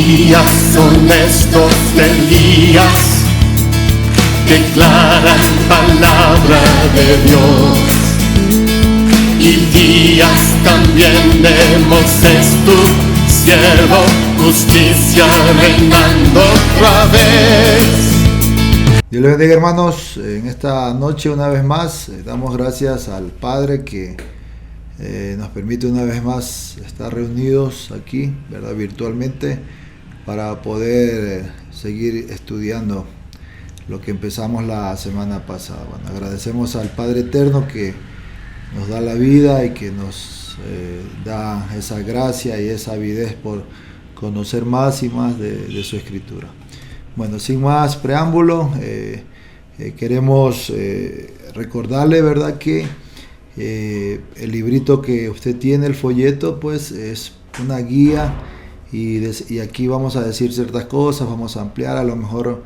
días son estos de Elías, declaran palabra de Dios. Y días también de Moisés, tu siervo, justicia reinando otra vez. Dios les bendiga, hermanos. En esta noche una vez más damos gracias al Padre que nos permite una vez más estar reunidos aquí, ¿verdad? Virtualmente, para poder seguir estudiando lo que empezamos la semana pasada. Bueno, agradecemos al Padre Eterno que nos da la vida y que nos da esa gracia y esa avidez por conocer más y más de su Escritura. Bueno, sin más preámbulo, queremos recordarle, ¿verdad?, que el librito que usted tiene, el folleto, pues es una guía y aquí vamos a decir ciertas cosas, vamos a ampliar, a lo mejor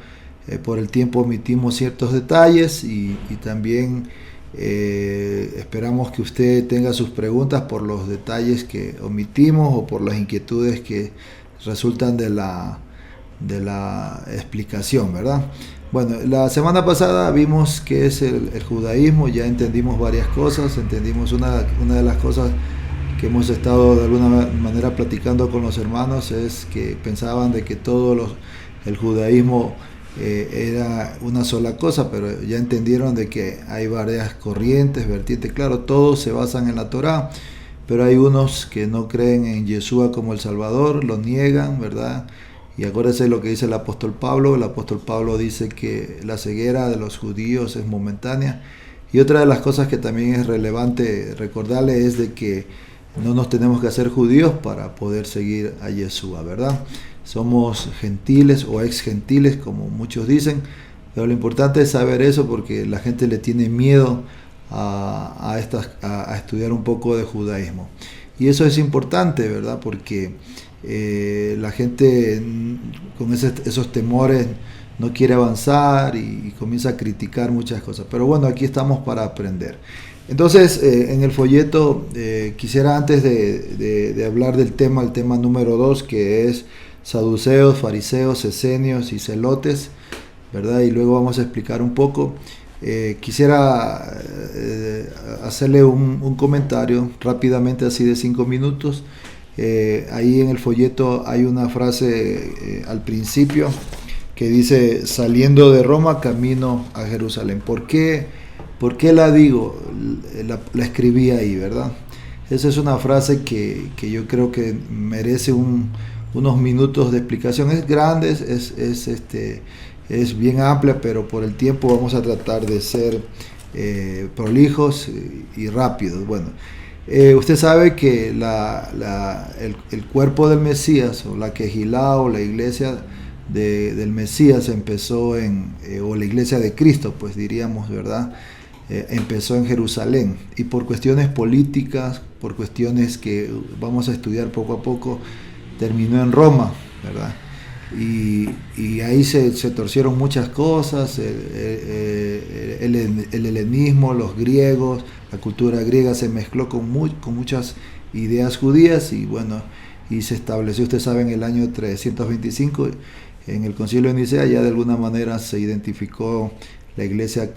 por el tiempo omitimos ciertos detalles y también esperamos que usted tenga sus preguntas por los detalles que omitimos o por las inquietudes que resultan de la explicación, ¿verdad? Bueno, la semana pasada vimos qué es el judaísmo, ya entendimos varias cosas, entendimos una de las cosas que hemos estado de alguna manera platicando con los hermanos, es que pensaban de que el judaísmo era una sola cosa, pero ya entendieron de que hay varias corrientes, vertientes. Claro, todos se basan en la Torá, pero hay unos que no creen en Yeshua como el Salvador, lo niegan, ¿verdad? Y acuérdense lo que dice el apóstol Pablo. El apóstol Pablo dice que la ceguera de los judíos es momentánea. Y otra de las cosas que también es relevante recordarle es de que no nos tenemos que hacer judíos para poder seguir a Yeshua, ¿verdad? Somos gentiles o ex gentiles, como muchos dicen, pero lo importante es saber eso porque la gente le tiene miedo a estudiar un poco de judaísmo. Y eso es importante, ¿verdad? Porque la gente con esos temores no quiere avanzar y comienza a criticar muchas cosas. Pero bueno, aquí estamos para aprender. Entonces, en el folleto quisiera antes de hablar del tema, el tema número 2, que es saduceos, fariseos, esenios y celotes, ¿verdad? Y luego vamos a explicar un poco. Quisiera hacerle un comentario rápidamente, así de 5 minutos. Ahí en el folleto hay una frase al principio que dice: saliendo de Roma, camino a Jerusalén. ¿Por qué la digo? La escribí ahí, ¿verdad? Esa es una frase que yo creo que merece unos minutos de explicación. Es grande, es bien amplia, pero por el tiempo vamos a tratar de ser prolijos y rápidos. Bueno, usted sabe que el cuerpo del Mesías, o la Quejilá, o la iglesia del Mesías empezó o la iglesia de Cristo, pues diríamos, ¿verdad? Empezó en Jerusalén, y por cuestiones políticas, por cuestiones que vamos a estudiar poco a poco, terminó en Roma, ¿verdad? Y ahí se torcieron muchas cosas, el helenismo, los griegos, la cultura griega se mezcló con muchas ideas judías, y bueno, y se estableció, usted sabe, en el año 325, en el Concilio de Nicea, ya de alguna manera se identificó la iglesia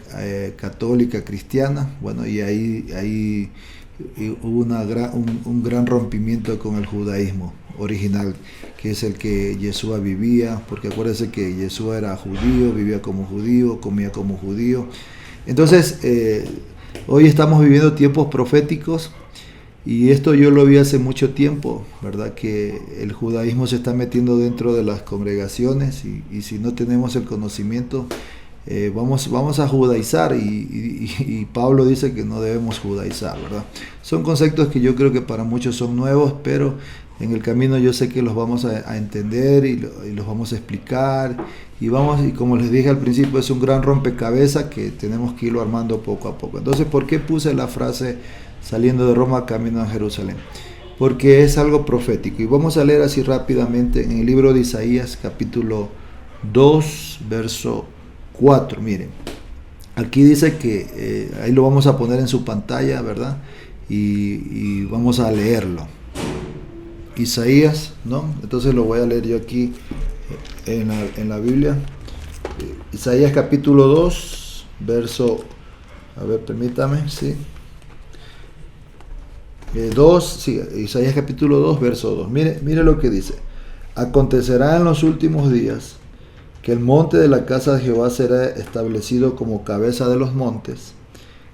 católica cristiana. Bueno, y ahí hubo un gran rompimiento con el judaísmo original, que es el que Yeshua vivía, porque acuérdense que Yeshua era judío, vivía como judío, comía como judío. Entonces, hoy estamos viviendo tiempos proféticos, y esto yo lo vi hace mucho tiempo, ¿verdad? Que el judaísmo se está metiendo dentro de las congregaciones, y si no tenemos el conocimiento, vamos a judaizar, y Pablo dice que no debemos judaizar, ¿verdad? Son conceptos que yo creo que para muchos son nuevos, pero en el camino yo sé que los vamos a entender y los vamos a explicar, y como les dije al principio, es un gran rompecabezas que tenemos que irlo armando poco a poco. Entonces, ¿por qué puse la frase saliendo de Roma, camino a Jerusalén? Porque es algo profético, y vamos a leer así rápidamente en el libro de Isaías, capítulo 2, verso 4. Miren, aquí dice que ahí lo vamos a poner en su pantalla, ¿verdad? Y vamos a leerlo. Isaías, ¿no? Entonces lo voy a leer yo aquí en la Biblia. Isaías capítulo 2, verso, a ver, permítame, sí. Isaías capítulo 2, verso 2. Mire lo que dice. Acontecerá en los últimos días que el monte de la casa de Jehová será establecido como cabeza de los montes,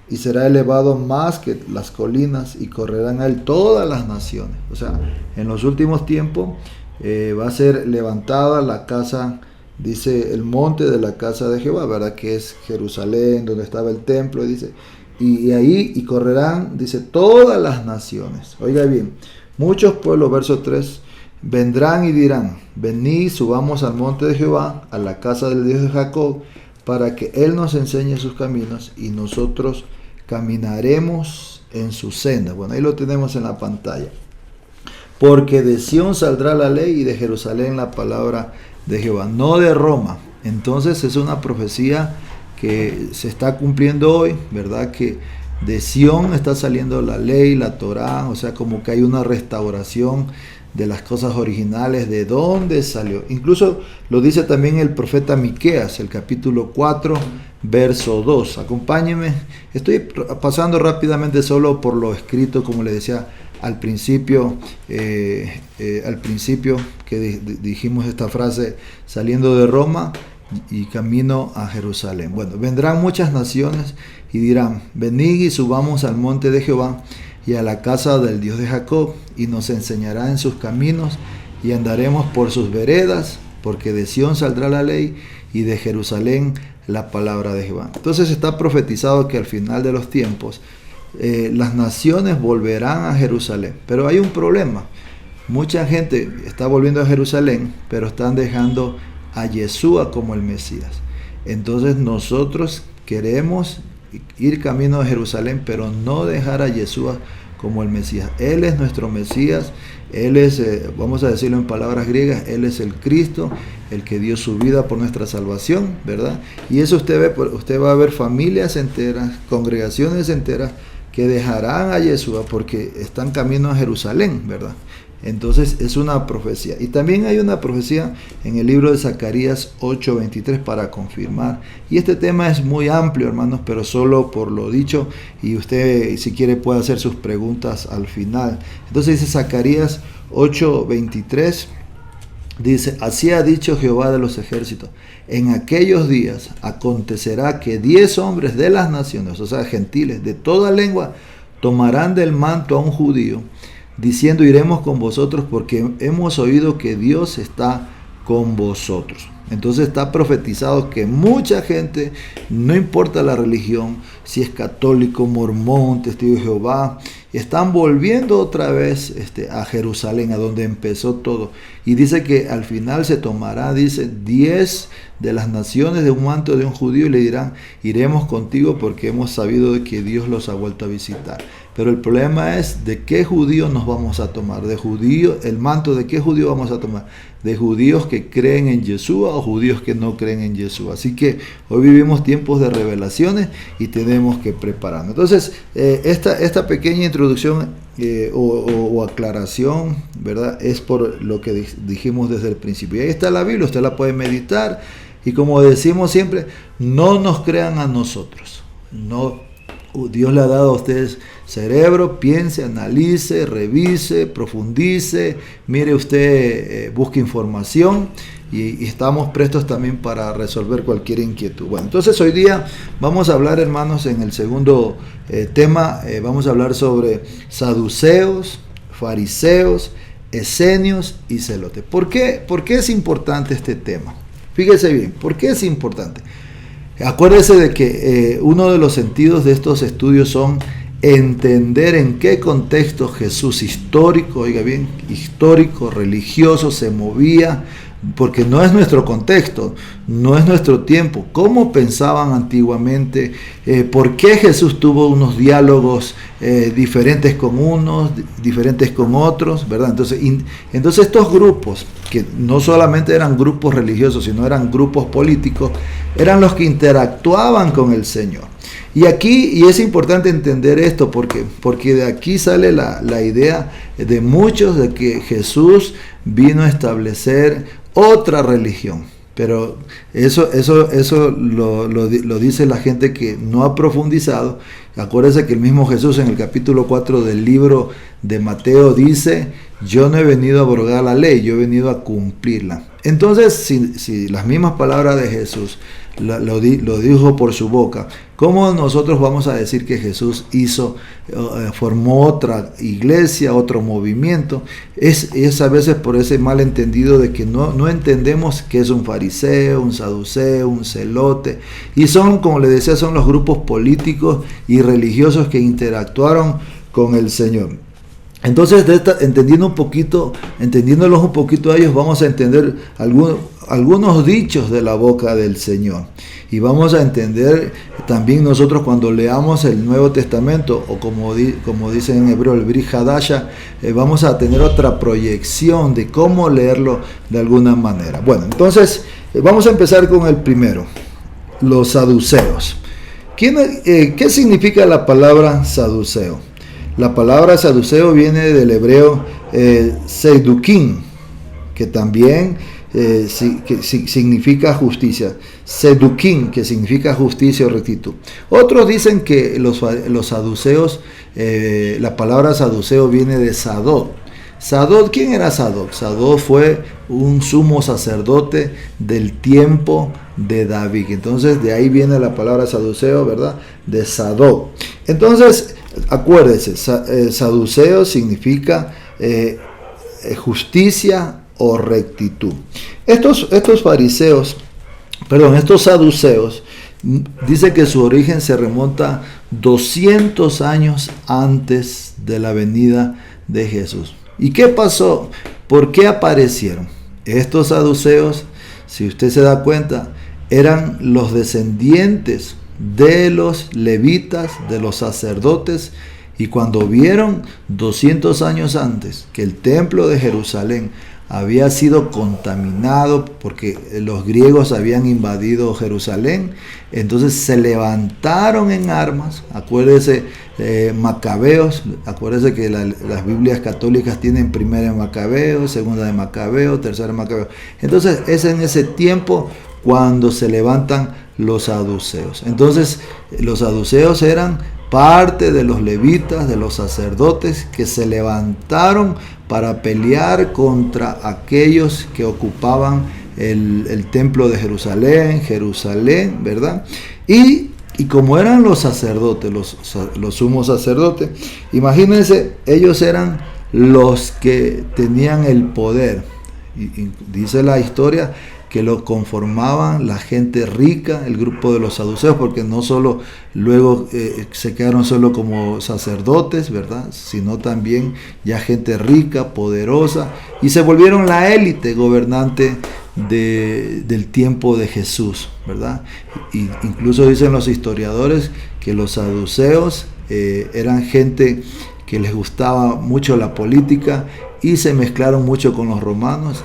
y será elevado más que las colinas, y correrán a él todas las naciones. O sea, en los últimos tiempos va a ser levantada la casa, dice, el monte de la casa de Jehová, ¿verdad? Que es Jerusalén, donde estaba el templo, dice, y ahí, y correrán, dice, todas las naciones. Oiga bien, muchos pueblos, verso 3, vendrán y dirán, venid, subamos al monte de Jehová, a la casa del Dios de Jacob, para que Él nos enseñe sus caminos, y nosotros caminaremos en su senda. Bueno, ahí lo tenemos en la pantalla. Porque de Sión saldrá la ley, y de Jerusalén la palabra de Jehová, no de Roma. Entonces es una profecía que se está cumpliendo hoy, ¿verdad? Que de Sión está saliendo la ley, la Torá, o sea, como que hay una restauración de las cosas originales, de dónde salió. Incluso lo dice también el profeta Miqueas, el capítulo 4, verso 2. Acompáñenme. Estoy pasando rápidamente solo por lo escrito, como le decía al principio que dijimos esta frase, saliendo de Roma y camino a Jerusalén. Bueno, vendrán muchas naciones y dirán, venid y subamos al monte de Jehová y a la casa del Dios de Jacob, y nos enseñará en sus caminos, y andaremos por sus veredas, porque de Sión saldrá la ley, y de Jerusalén la palabra de Jehová. Entonces está profetizado que al final de los tiempos las naciones volverán a Jerusalén. Pero hay un problema. Mucha gente está volviendo a Jerusalén, pero están dejando a Yeshua como el Mesías. Entonces nosotros queremos ir camino a Jerusalén, pero no dejar a Yeshua como el Mesías. Él es nuestro Mesías. Él es, vamos a decirlo en palabras griegas, Él es el Cristo, el que dio su vida por nuestra salvación, ¿verdad? Y eso usted va a ver familias enteras, congregaciones enteras que dejarán a Yeshua porque están camino a Jerusalén, ¿verdad? Entonces es una profecía. Y también hay una profecía en el libro de Zacarías 8:23 para confirmar. Y este tema es muy amplio, hermanos, pero solo por lo dicho. Y usted, si quiere, puede hacer sus preguntas al final. Entonces dice Zacarías 8:23. Dice, así ha dicho Jehová de los ejércitos, en aquellos días acontecerá que 10 hombres de las naciones, o sea, gentiles, de toda lengua, tomarán del manto a un judío, diciendo, iremos con vosotros porque hemos oído que Dios está con vosotros. Entonces está profetizado que mucha gente, no importa la religión, si es católico, mormón, testigo de Jehová, están volviendo otra vez a Jerusalén, a donde empezó todo. Y dice que al final se tomará, dice, 10 de las naciones de un manto de un judío y le dirán, iremos contigo porque hemos sabido de que Dios los ha vuelto a visitar. Pero el problema es de qué judío nos vamos a tomar. De judío, el manto de qué judío vamos a tomar. De judíos que creen en Yeshua o judíos que no creen en Yeshua. Así que hoy vivimos tiempos de revelaciones y tenemos que prepararnos. Entonces, esta pequeña introducción o aclaración, ¿verdad? Es por lo que dijimos desde el principio. Y ahí está la Biblia, usted la puede meditar. Y como decimos siempre, no nos crean a nosotros. Dios le ha dado a ustedes cerebro, piense, analice, revise, profundice, mire usted, busque información y estamos prestos también para resolver cualquier inquietud. Bueno, entonces hoy día vamos a hablar, hermanos, en el segundo tema, vamos a hablar sobre saduceos, fariseos, esenios y celotes. ¿Por qué es importante este tema? Fíjese bien, ¿por qué es importante? Acuérdese de que uno de los sentidos de estos estudios son entender en qué contexto Jesús histórico, oiga bien, histórico, religioso, se movía, porque no es nuestro contexto, no es nuestro tiempo. ¿Cómo pensaban antiguamente? ¿Por qué Jesús tuvo unos diálogos diferentes con unos, diferentes con otros? ¿Verdad? Entonces estos grupos, que no solamente eran grupos religiosos, sino eran grupos políticos, eran los que interactuaban con el Señor. Y aquí, y es importante entender esto, porque de aquí sale la idea de muchos de que Jesús vino a establecer otra religión. Pero eso lo dice la gente que no ha profundizado. Acuérdense que el mismo Jesús en el capítulo 4 del libro de Mateo dice: yo no he venido a abrogar la ley, yo he venido a cumplirla. Entonces, si las mismas palabras de Jesús lo dijo por su boca, ¿cómo nosotros vamos a decir que Jesús formó otra iglesia, otro movimiento? Es a veces por ese malentendido de que no entendemos qué es un fariseo, un saduceo, un celote. Y son, como les decía, son los grupos políticos y religiosos que interactuaron con el Señor. Entonces, entendiéndolos un poquito a ellos, vamos a entender algunos dichos de la boca del Señor. Y vamos a entender también nosotros cuando leamos el Nuevo Testamento, o como dice en hebreo el Brit Hadasha, vamos a tener otra proyección de cómo leerlo de alguna manera. Bueno, entonces vamos a empezar con el primero, los saduceos. ¿Qué significa la palabra saduceo? La palabra saduceo viene del hebreo sedukim, que también significa justicia. Sedukim, que significa justicia o rectitud. Otros dicen que los saduceos, la palabra saduceo viene de Sadok. Sadok, ¿quién era Sadok? Sadok fue un sumo sacerdote del tiempo de David. Entonces de ahí viene la palabra saduceo, ¿verdad? De Sadok. Entonces, acuérdense, saduceo significa justicia o rectitud. Estos saduceos, dice que su origen se remonta 200 años antes de la venida de Jesús. ¿Y qué pasó? ¿Por qué aparecieron? Estos saduceos, si usted se da cuenta, eran los descendientes de los levitas, de los sacerdotes, y cuando vieron 200 años antes que el templo de Jerusalén había sido contaminado porque los griegos habían invadido Jerusalén, entonces se levantaron en armas. Acuérdese, Macabeos, acuérdese que las Biblias católicas tienen primera de Macabeo, segunda de Macabeo, tercera de Macabeo. Entonces es en ese tiempo cuando se levantan los saduceos. Entonces los saduceos eran parte de los levitas, de los sacerdotes que se levantaron para pelear contra aquellos que ocupaban el templo de Jerusalén, ¿verdad? Y como eran los sacerdotes, los sumos sacerdotes, imagínense, ellos eran los que tenían el poder. Y dice la historia que lo conformaban la gente rica, el grupo de los saduceos, porque no solo luego se quedaron solo como sacerdotes, ¿verdad? Sino también ya gente rica, poderosa, y se volvieron la élite gobernante del tiempo de Jesús, ¿verdad? Y incluso dicen los historiadores que los saduceos eran gente que les gustaba mucho la política y se mezclaron mucho con los romanos.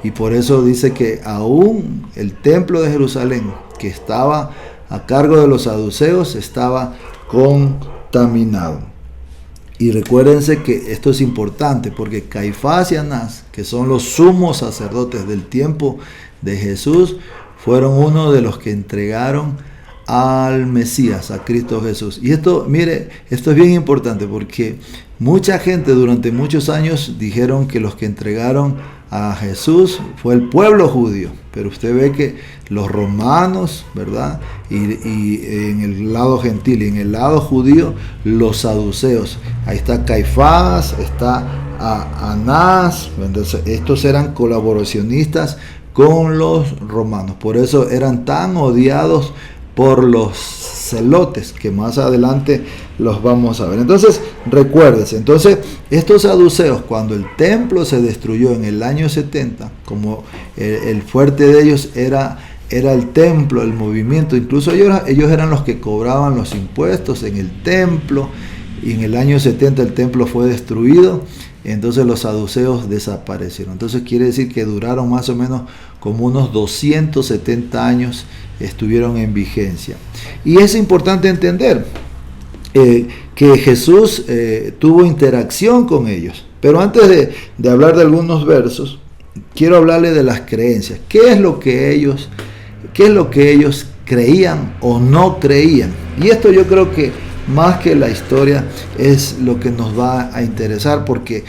Y por eso dice que aún el templo de Jerusalén, que estaba a cargo de los saduceos, estaba contaminado. Y recuérdense que esto es importante porque Caifás y Anás, que son los sumos sacerdotes del tiempo de Jesús, fueron uno de los que entregaron al Mesías, a Cristo Jesús. Y esto, mire, esto es bien importante porque mucha gente durante muchos años dijeron que los que entregaron a Jesús fue el pueblo judío, pero usted ve que los romanos, ¿verdad? Y en el lado gentil y en el lado judío, los saduceos. Ahí está Caifás, está Anás. Entonces, estos eran colaboracionistas con los romanos, por eso eran tan odiados por los celotes, que más adelante los vamos a ver. Entonces, recuérdese, estos saduceos, cuando el templo se destruyó en el año 70, como el fuerte de ellos era el templo, el movimiento, incluso ellos eran los que cobraban los impuestos en el templo, y en el año 70 el templo fue destruido. entonces los saduceos desaparecieron. Entonces quiere decir que duraron más o menos como unos 270 años, estuvieron en vigencia. Y es importante entender que Jesús tuvo interacción con ellos. Pero antes de hablar de algunos versos, quiero hablarle de las creencias. ¿Qué es lo que ellos creían o no creían? Y esto yo creo que más que la historia es lo que nos va a interesar, porque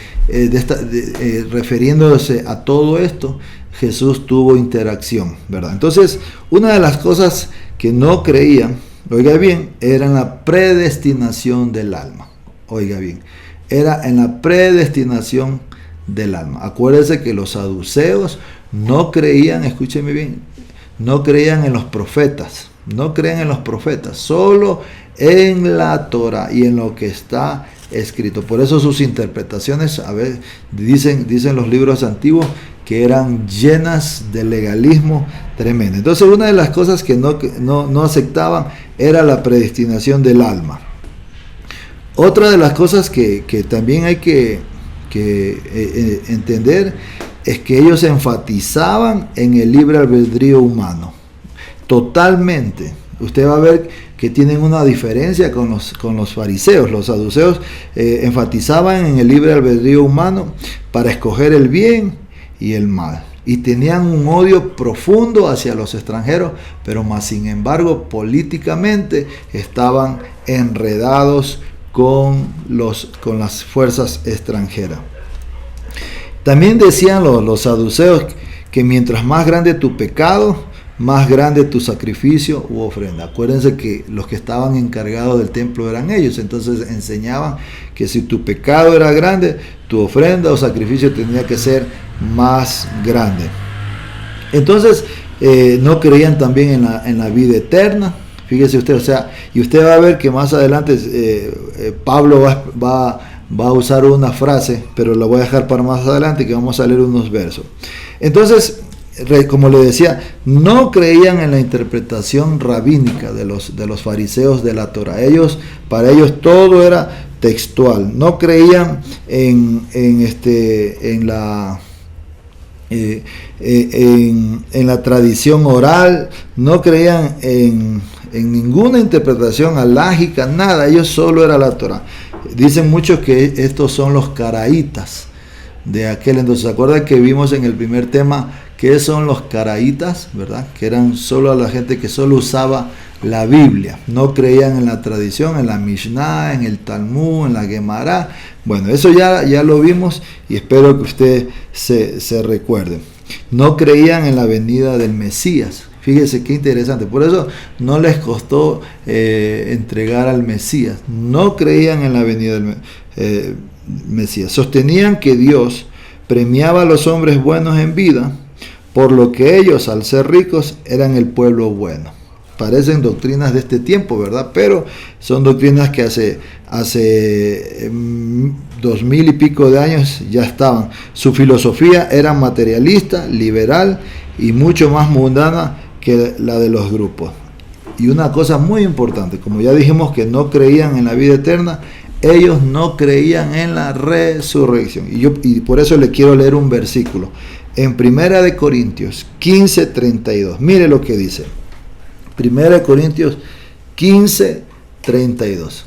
refiriéndose a todo esto, Jesús tuvo interacción, ¿verdad? Entonces, una de las cosas que no creían, oiga bien, era en la predestinación del alma. Oiga bien, era en la predestinación del alma. Acuérdense que los saduceos no creían, escúcheme bien, no creían en los profetas, no creen en los profetas, solo en la Torah y en lo que está escrito. Por eso sus interpretaciones, a veces dicen los libros antiguos que eran llenas de legalismo tremendo. Entonces, una de las cosas que no aceptaban era la predestinación del alma. Otra de las cosas que también hay que entender es que ellos enfatizaban en el libre albedrío humano. Totalmente. Usted va a ver que tienen una diferencia con los fariseos. Los saduceos enfatizaban en el libre albedrío humano para escoger el bien y el mal. Y tenían un odio profundo hacia los extranjeros, pero más sin embargo políticamente estaban enredados con las fuerzas extranjeras. También decían los saduceos que mientras más grande tu pecado, más grande tu sacrificio u ofrenda. Acuérdense que los que estaban encargados del templo eran ellos, entonces enseñaban que si tu pecado era grande, tu ofrenda o sacrificio tenía que ser más grande. Entonces no creían también en la vida eterna. Fíjese usted, o sea, y usted va a ver que más adelante Pablo va a usar una frase, pero la voy a dejar para más adelante, que vamos a leer unos versos. Entonces, como le decía, no creían en la interpretación rabínica de los fariseos de la Torah. Para ellos todo era textual. No creían en la tradición oral, no creían en ninguna interpretación alágica, nada. Ellos solo era la Torah. Dicen muchos que estos son los caraítas de aquel entonces. ¿Se acuerdan que vimos en el primer tema qué son los caraítas, verdad? Que eran solo a la gente que solo usaba la Biblia, no creían en la tradición, en la Mishnah, en el Talmud, en la Gemara. Bueno, eso ya lo vimos y espero que usted se recuerde. No creían en la venida del Mesías. Fíjese qué interesante. Por eso no les costó entregar al Mesías. No creían en la venida del Mesías. Sostenían que Dios premiaba a los hombres buenos en vida, por lo que ellos, al ser ricos, eran el pueblo bueno. Parecen doctrinas de este tiempo, ¿verdad? Pero son doctrinas que hace 2000 y pico de años ya estaban. Su filosofía era materialista, liberal y mucho más mundana que la de los grupos. Y una cosa muy importante, como ya dijimos que no creían en la vida eterna, ellos no creían en la resurrección. Y por eso le quiero leer un versículo. En 1 Corintios 15:32. Mire lo que dice. 1 Corintios 15:32.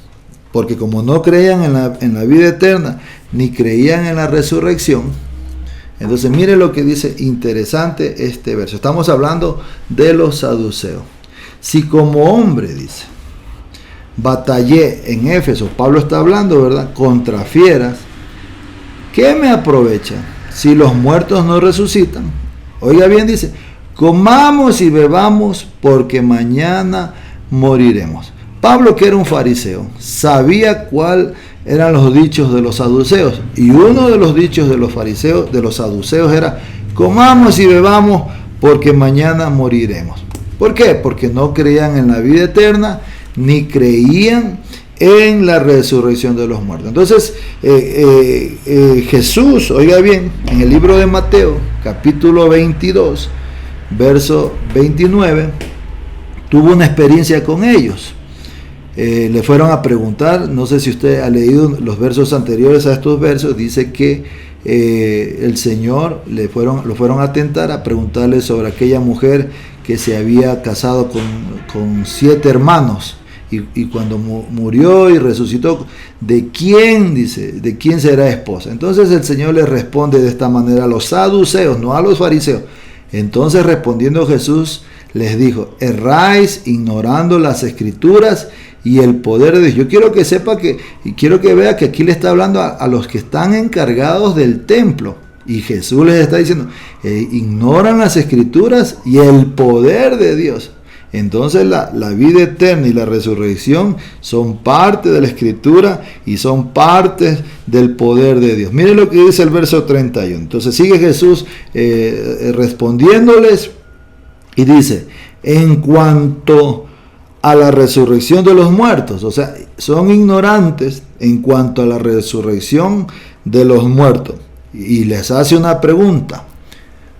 Porque como no creían en la vida eterna, ni creían en la resurrección, entonces mire lo que dice, interesante este verso. Estamos hablando de los saduceos. Si como hombre, dice, batallé en Éfeso, Pablo está hablando, ¿verdad?, contra fieras, ¿qué me aprovecha si los muertos no resucitan? Oiga bien, dice, comamos y bebamos porque mañana moriremos. Pablo, que era un fariseo, sabía cuál eran los dichos de los saduceos, y uno de los dichos de los fariseos, de los saduceos, era comamos y bebamos porque mañana moriremos. ¿Por qué? Porque no creían en la vida eterna, ni creían en la resurrección de los muertos. Entonces, Jesús, oiga bien, en el libro de Mateo, capítulo 22, verso 29, tuvo una experiencia con ellos. le fueron a preguntar, no sé si usted ha leído los versos anteriores a estos versos, dice que el Señor lo fueron a tentar, a preguntarle sobre aquella mujer que se había casado con 7 hermanos. Y cuando murió y resucitó, ¿de quién? Dice, ¿de quién será esposa? Entonces el Señor le responde de esta manera a los saduceos, no a los fariseos. Entonces respondiendo Jesús les dijo, erráis ignorando las escrituras y el poder de Dios. Yo quiero que sepa y quiero que vea que aquí le está hablando a los que están encargados del templo. Y Jesús les está diciendo, ignoran las escrituras y el poder de Dios. Entonces la vida eterna y la resurrección son parte de la escritura y son parte del poder de Dios. Miren lo que dice el verso 31. Entonces sigue Jesús respondiéndoles y dice, en cuanto a la resurrección de los muertos, o sea, son ignorantes en cuanto a la resurrección de los muertos. Y les hace una pregunta,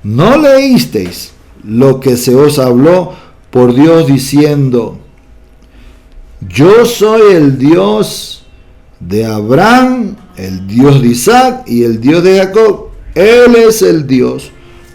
¿no leísteis lo que se os habló por Dios diciendo, yo soy el Dios de Abraham, el Dios de Isaac y el Dios de Jacob? Él es el Dios,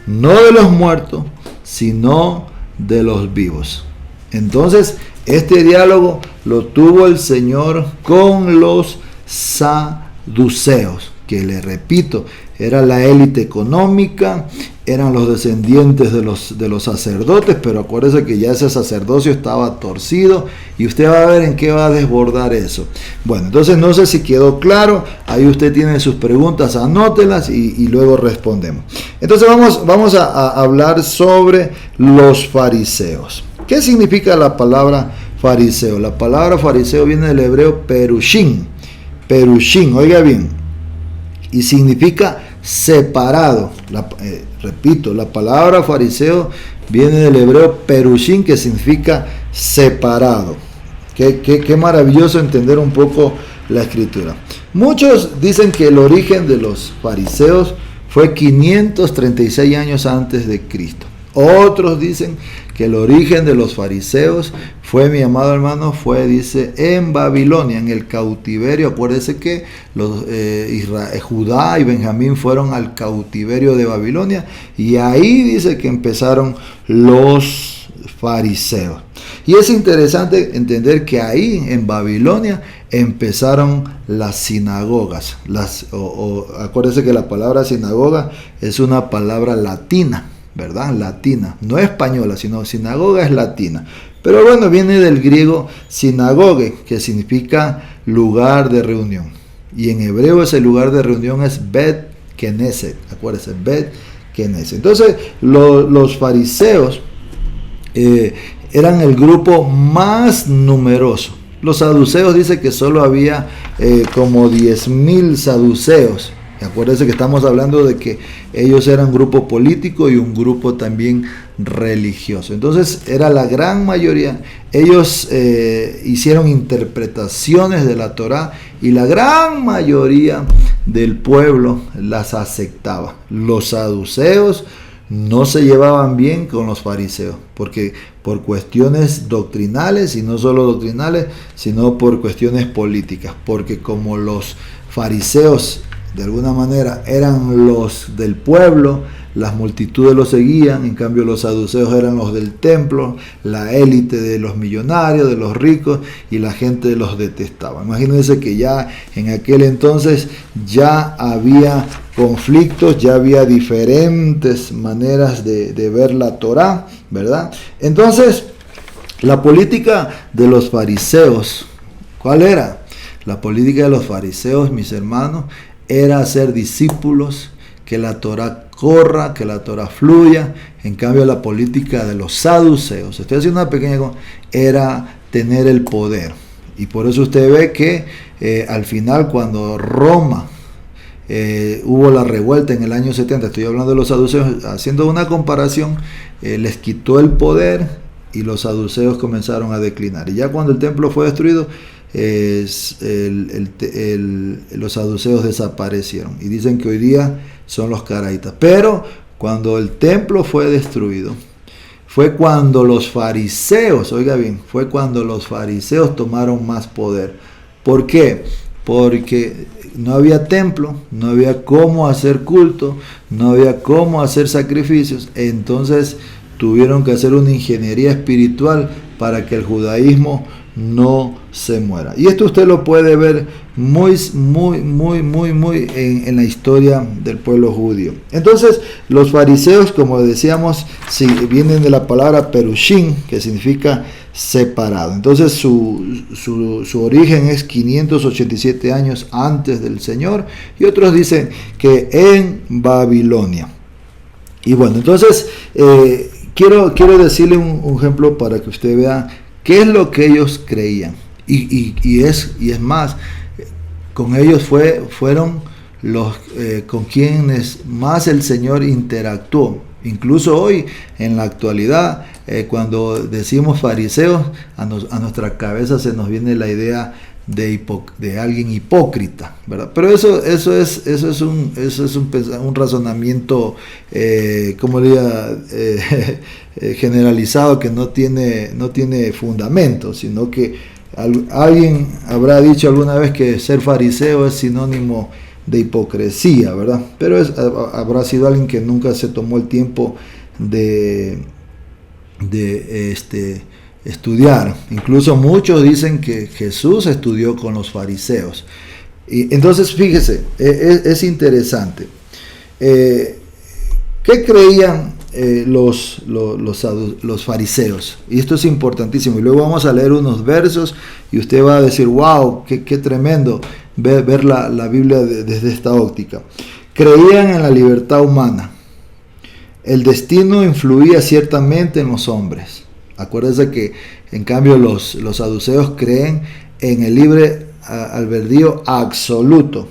no de los muertos, sino de los vivos. Entonces, este diálogo lo tuvo el Señor con los saduceos, que le repito, era la élite económica, eran los descendientes de los sacerdotes, pero acuérdese que ya ese sacerdocio estaba torcido y usted va a ver en qué va a desbordar eso. Bueno, entonces no sé si quedó claro, ahí usted tiene sus preguntas, anótelas y luego respondemos. Entonces vamos a hablar sobre los fariseos. ¿Qué significa la palabra fariseo? La palabra fariseo viene del hebreo perushin, oiga bien, y significa separado. Repito, la palabra fariseo viene del hebreo perushin, que significa separado. Qué maravilloso entender un poco la escritura. Muchos dicen que el origen de los fariseos fue 536 años antes de Cristo. Otros dicen que el origen de los fariseos fue, mi amado hermano, dice, en Babilonia, en el cautiverio. Acuérdese que Judá y Benjamín fueron al cautiverio de Babilonia y ahí dice que empezaron los fariseos. Y es interesante entender que ahí en Babilonia empezaron las sinagogas. Acuérdese que la palabra sinagoga es una palabra latina, ¿verdad? Latina, no española, sino sinagoga es latina. Pero bueno, viene del griego sinagoge, que significa lugar de reunión. Y en hebreo ese lugar de reunión es Bet Knesset. Acuérdense, Bet Knesset. Entonces, los fariseos eran el grupo más numeroso. Los saduceos dicen que solo había como 10,000 saduceos. Acuérdense que estamos hablando de que ellos eran un grupo político y un grupo también religioso. Entonces era la gran mayoría. Ellos hicieron interpretaciones de la Torá y la gran mayoría del pueblo las aceptaba. Los saduceos no se llevaban bien con los fariseos, porque por cuestiones doctrinales, y no solo doctrinales, sino por cuestiones políticas, porque como los fariseos de alguna manera eran los del pueblo, las multitudes los seguían, en cambio los saduceos eran los del templo, la élite de los millonarios, de los ricos, y la gente los detestaba. Imagínense que ya en aquel entonces ya había conflictos, ya había diferentes maneras de ver la Torá, ¿verdad? Entonces, la política de los fariseos, ¿cuál era? La política de los fariseos, mis hermanos, era hacer discípulos, que la Torá corra, que la Torá fluya. En cambio, la política de los saduceos, estoy haciendo una pequeña cosa, era tener el poder. Y por eso usted ve que al final, cuando Roma hubo la revuelta en el año 70, estoy hablando de los saduceos, haciendo una comparación, les quitó el poder y los saduceos comenzaron a declinar. Y ya cuando el templo fue destruido, los saduceos desaparecieron y dicen que hoy día son los caraítas. Pero cuando el templo fue destruido, fue cuando los fariseos, oiga bien, fue cuando los fariseos tomaron más poder. ¿Por qué? Porque no había templo, no había cómo hacer culto, no había cómo hacer sacrificios, entonces tuvieron que hacer una ingeniería espiritual para que el judaísmo no se muera. Y esto usted lo puede ver muy en la historia del pueblo judío. Entonces, los fariseos, como decíamos, vienen de la palabra perushim, que significa separado. Entonces, su origen es 587 años antes del Señor, y otros dicen que en Babilonia. Y bueno, entonces, quiero decirle un ejemplo para que usted vea qué es lo que ellos creían. Y es más, con ellos fueron los con quienes más el Señor interactuó. Incluso hoy, en la actualidad, cuando decimos fariseos, a nuestra cabeza se nos viene la idea de alguien hipócrita, ¿verdad? Pero eso es un razonamiento, como diría, generalizado, que no tiene fundamento, sino que alguien habrá dicho alguna vez que ser fariseo es sinónimo de hipocresía, ¿verdad? Pero habrá sido alguien que nunca se tomó el tiempo de estudiar. Incluso muchos dicen que Jesús estudió con los fariseos. Y entonces, fíjese, es interesante. ¿Qué creían los fariseos? Y esto es importantísimo. Y luego vamos a leer unos versos y usted va a decir, wow, qué tremendo ver la Biblia desde esta óptica. Creían en la libertad humana. El destino influía ciertamente en los hombres. Acuérdense que en cambio los saduceos creen en el libre albedrío absoluto.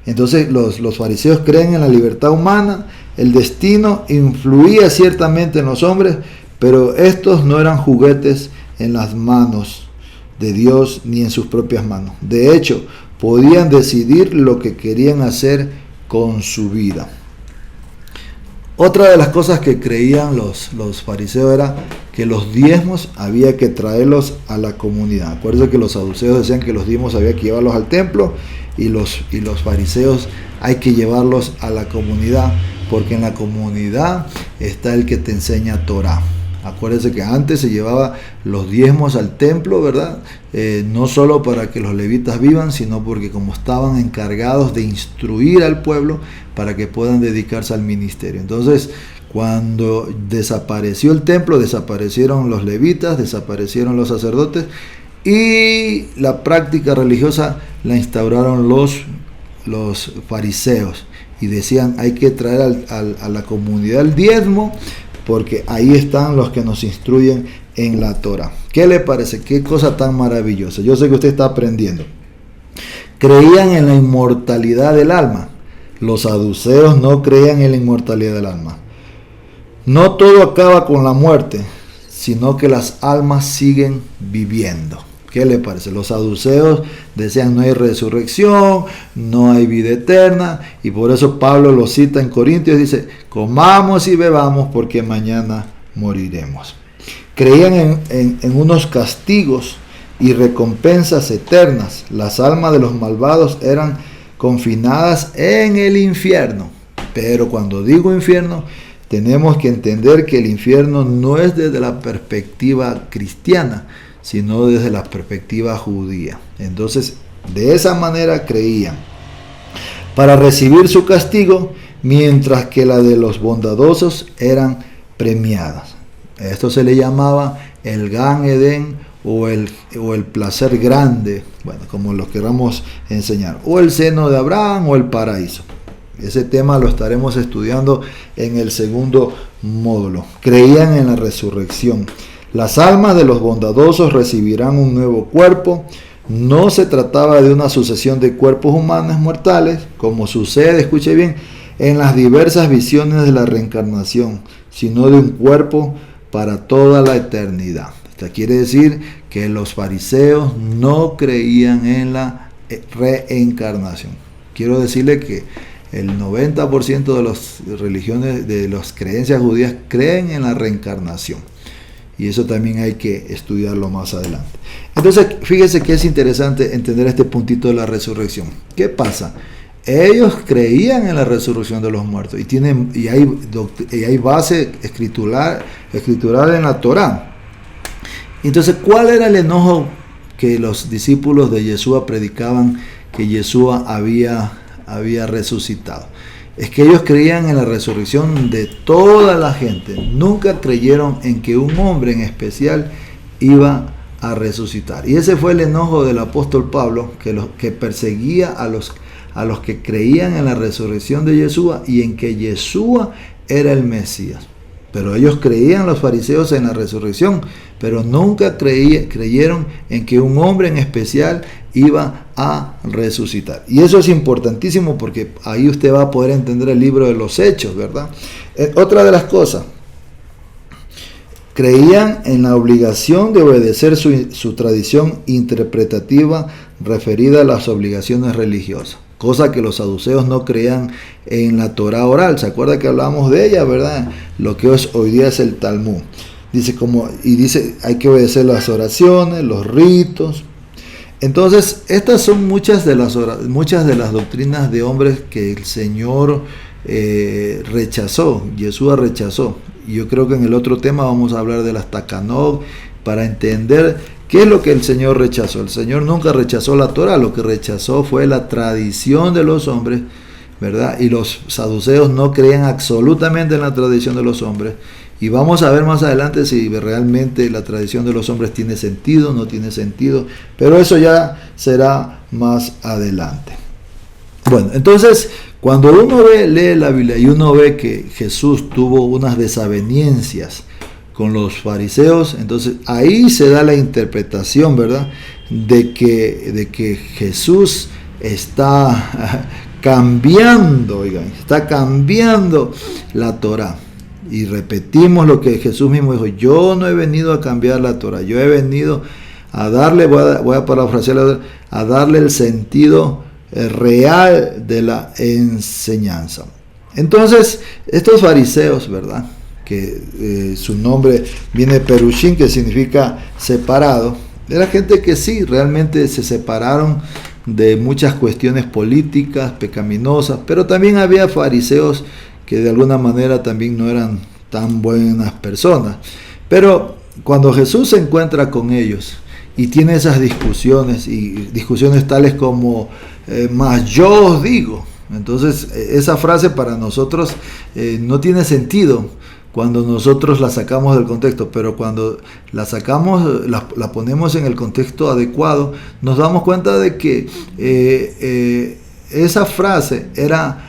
Entonces los fariseos creen en la libertad humana. El destino influía ciertamente en los hombres, pero estos no eran juguetes en las manos de Dios ni en sus propias manos. De hecho, podían decidir lo que querían hacer con su vida. Otra de las cosas que creían los fariseos era que los diezmos había que traerlos a la comunidad. Acuérdense que los saduceos decían que los diezmos había que llevarlos al templo, y los fariseos hay que llevarlos a la comunidad, porque en la comunidad está el que te enseña Torah. Acuérdense que antes se llevaba los diezmos al templo, ¿verdad? No solo para que los levitas vivan, sino porque como estaban encargados de instruir al pueblo para que puedan dedicarse al ministerio. Entonces, cuando desapareció el templo, desaparecieron los levitas, desaparecieron los sacerdotes, y la práctica religiosa la instauraron los fariseos, y decían, hay que traer a la comunidad el diezmo, porque ahí están los que nos instruyen en la Torah. ¿Qué le parece? Qué cosa tan maravillosa. Yo sé que usted está aprendiendo. Creían en la inmortalidad del alma. Los saduceos no creían en la inmortalidad del alma. No todo acaba con la muerte, sino que las almas siguen viviendo. ¿Qué le parece? Los saduceos decían no hay resurrección, no hay vida eterna, y por eso Pablo lo cita en Corintios, dice, comamos y bebamos porque mañana moriremos. Creían en unos castigos y recompensas eternas. Las almas de los malvados eran confinadas en el infierno. Pero cuando digo infierno, tenemos que entender que el infierno no es desde la perspectiva cristiana, sino desde la perspectiva judía. Entonces, de esa manera creían, para recibir su castigo, mientras que la de los bondadosos eran premiadas. Esto se le llamaba el Gan Edén o el placer grande, bueno, como lo queramos enseñar, o el seno de Abraham o el paraíso. Ese tema lo estaremos estudiando en el segundo módulo. Creían en la resurrección. Las almas de los bondadosos recibirán un nuevo cuerpo. No se trataba de una sucesión de cuerpos humanos mortales, como sucede, escuche bien, en las diversas visiones de la reencarnación, sino de un cuerpo para toda la eternidad. Esto quiere decir que los fariseos no creían en la reencarnación. Quiero decirle que el 90% de las religiones, de las creencias judías, creen en la reencarnación. y eso también hay que estudiarlo más adelante. Entonces, fíjese que es interesante entender este puntito de la resurrección. ¿Qué pasa? Ellos creían en la resurrección de los muertos y hay base escritural en la Torá. Entonces, ¿cuál era el enojo que los discípulos de Yeshua predicaban que Yeshua había resucitado? Es que ellos creían en la resurrección de toda la gente. Nunca creyeron en que un hombre en especial iba a resucitar. Y ese fue el enojo del apóstol Pablo, que perseguía a los que creían en la resurrección de Yeshua y en que Yeshua era el Mesías. Pero ellos creían, los fariseos, en la resurrección, pero nunca creyeron en que un hombre en especial iba a resucitar. Y eso es importantísimo porque ahí usted va a poder entender el libro de los Hechos, ¿verdad? Otra de las cosas, creían en la obligación de obedecer su tradición interpretativa referida a las obligaciones religiosas, cosa que los saduceos no creían en la Torá oral. ¿Se acuerda que hablamos de ella, verdad? Lo que hoy día es el Talmud. Dice hay que obedecer las oraciones, los ritos. Entonces, estas son muchas de las doctrinas de hombres que el Señor rechazó, Yeshua rechazó. Y yo creo que en el otro tema vamos a hablar de las Takanot para entender qué es lo que el Señor rechazó. El Señor nunca rechazó la Torah, lo que rechazó fue la tradición de los hombres, ¿verdad? Y los saduceos no creían absolutamente en la tradición de los hombres. Y vamos a ver más adelante si realmente la tradición de los hombres tiene sentido o no tiene sentido, pero eso ya será más adelante. Bueno, entonces, cuando uno lee la Biblia y uno ve que Jesús tuvo unas desavenencias con los fariseos, entonces ahí se da la interpretación, ¿verdad?, de que Jesús está cambiando, está cambiando la Torá. Y repetimos lo que Jesús mismo dijo: yo no he venido a cambiar la Torá, yo he venido a darle, voy a parafrasearlo, a darle el sentido real de la enseñanza. Entonces, estos fariseos, ¿verdad?, que su nombre viene de Perushim, que significa separado, era gente que sí, realmente se separaron de muchas cuestiones políticas, pecaminosas, pero también había fariseos que de alguna manera también no eran tan buenas personas. Pero cuando Jesús se encuentra con ellos y tiene esas discusiones, y discusiones tales como, mas yo os digo, entonces esa frase para nosotros no tiene sentido cuando nosotros la sacamos del contexto, pero cuando la sacamos, la ponemos en el contexto adecuado, nos damos cuenta de que esa frase era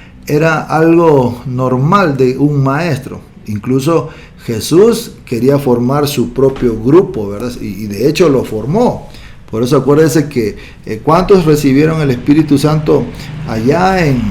algo normal de un maestro. Incluso Jesús quería formar su propio grupo, ¿verdad? Y de hecho lo formó. Por eso acuérdense que ¿cuántos recibieron el Espíritu Santo allá en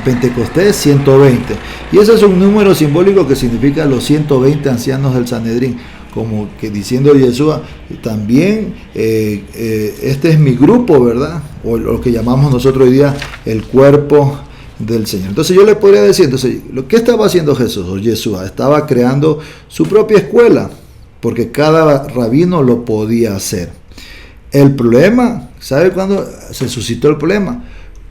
Pentecostés? 120. Y ese es un número simbólico que significa los 120 ancianos del Sanedrín, como que diciendo Yeshua, también este es mi grupo, ¿verdad? O lo que llamamos nosotros hoy día el cuerpo del Señor. Entonces yo le podría decir, lo que estaba haciendo Jesús o Yeshua, estaba creando su propia escuela, porque cada rabino lo podía hacer. El problema, ¿sabe cuándo se suscitó el problema?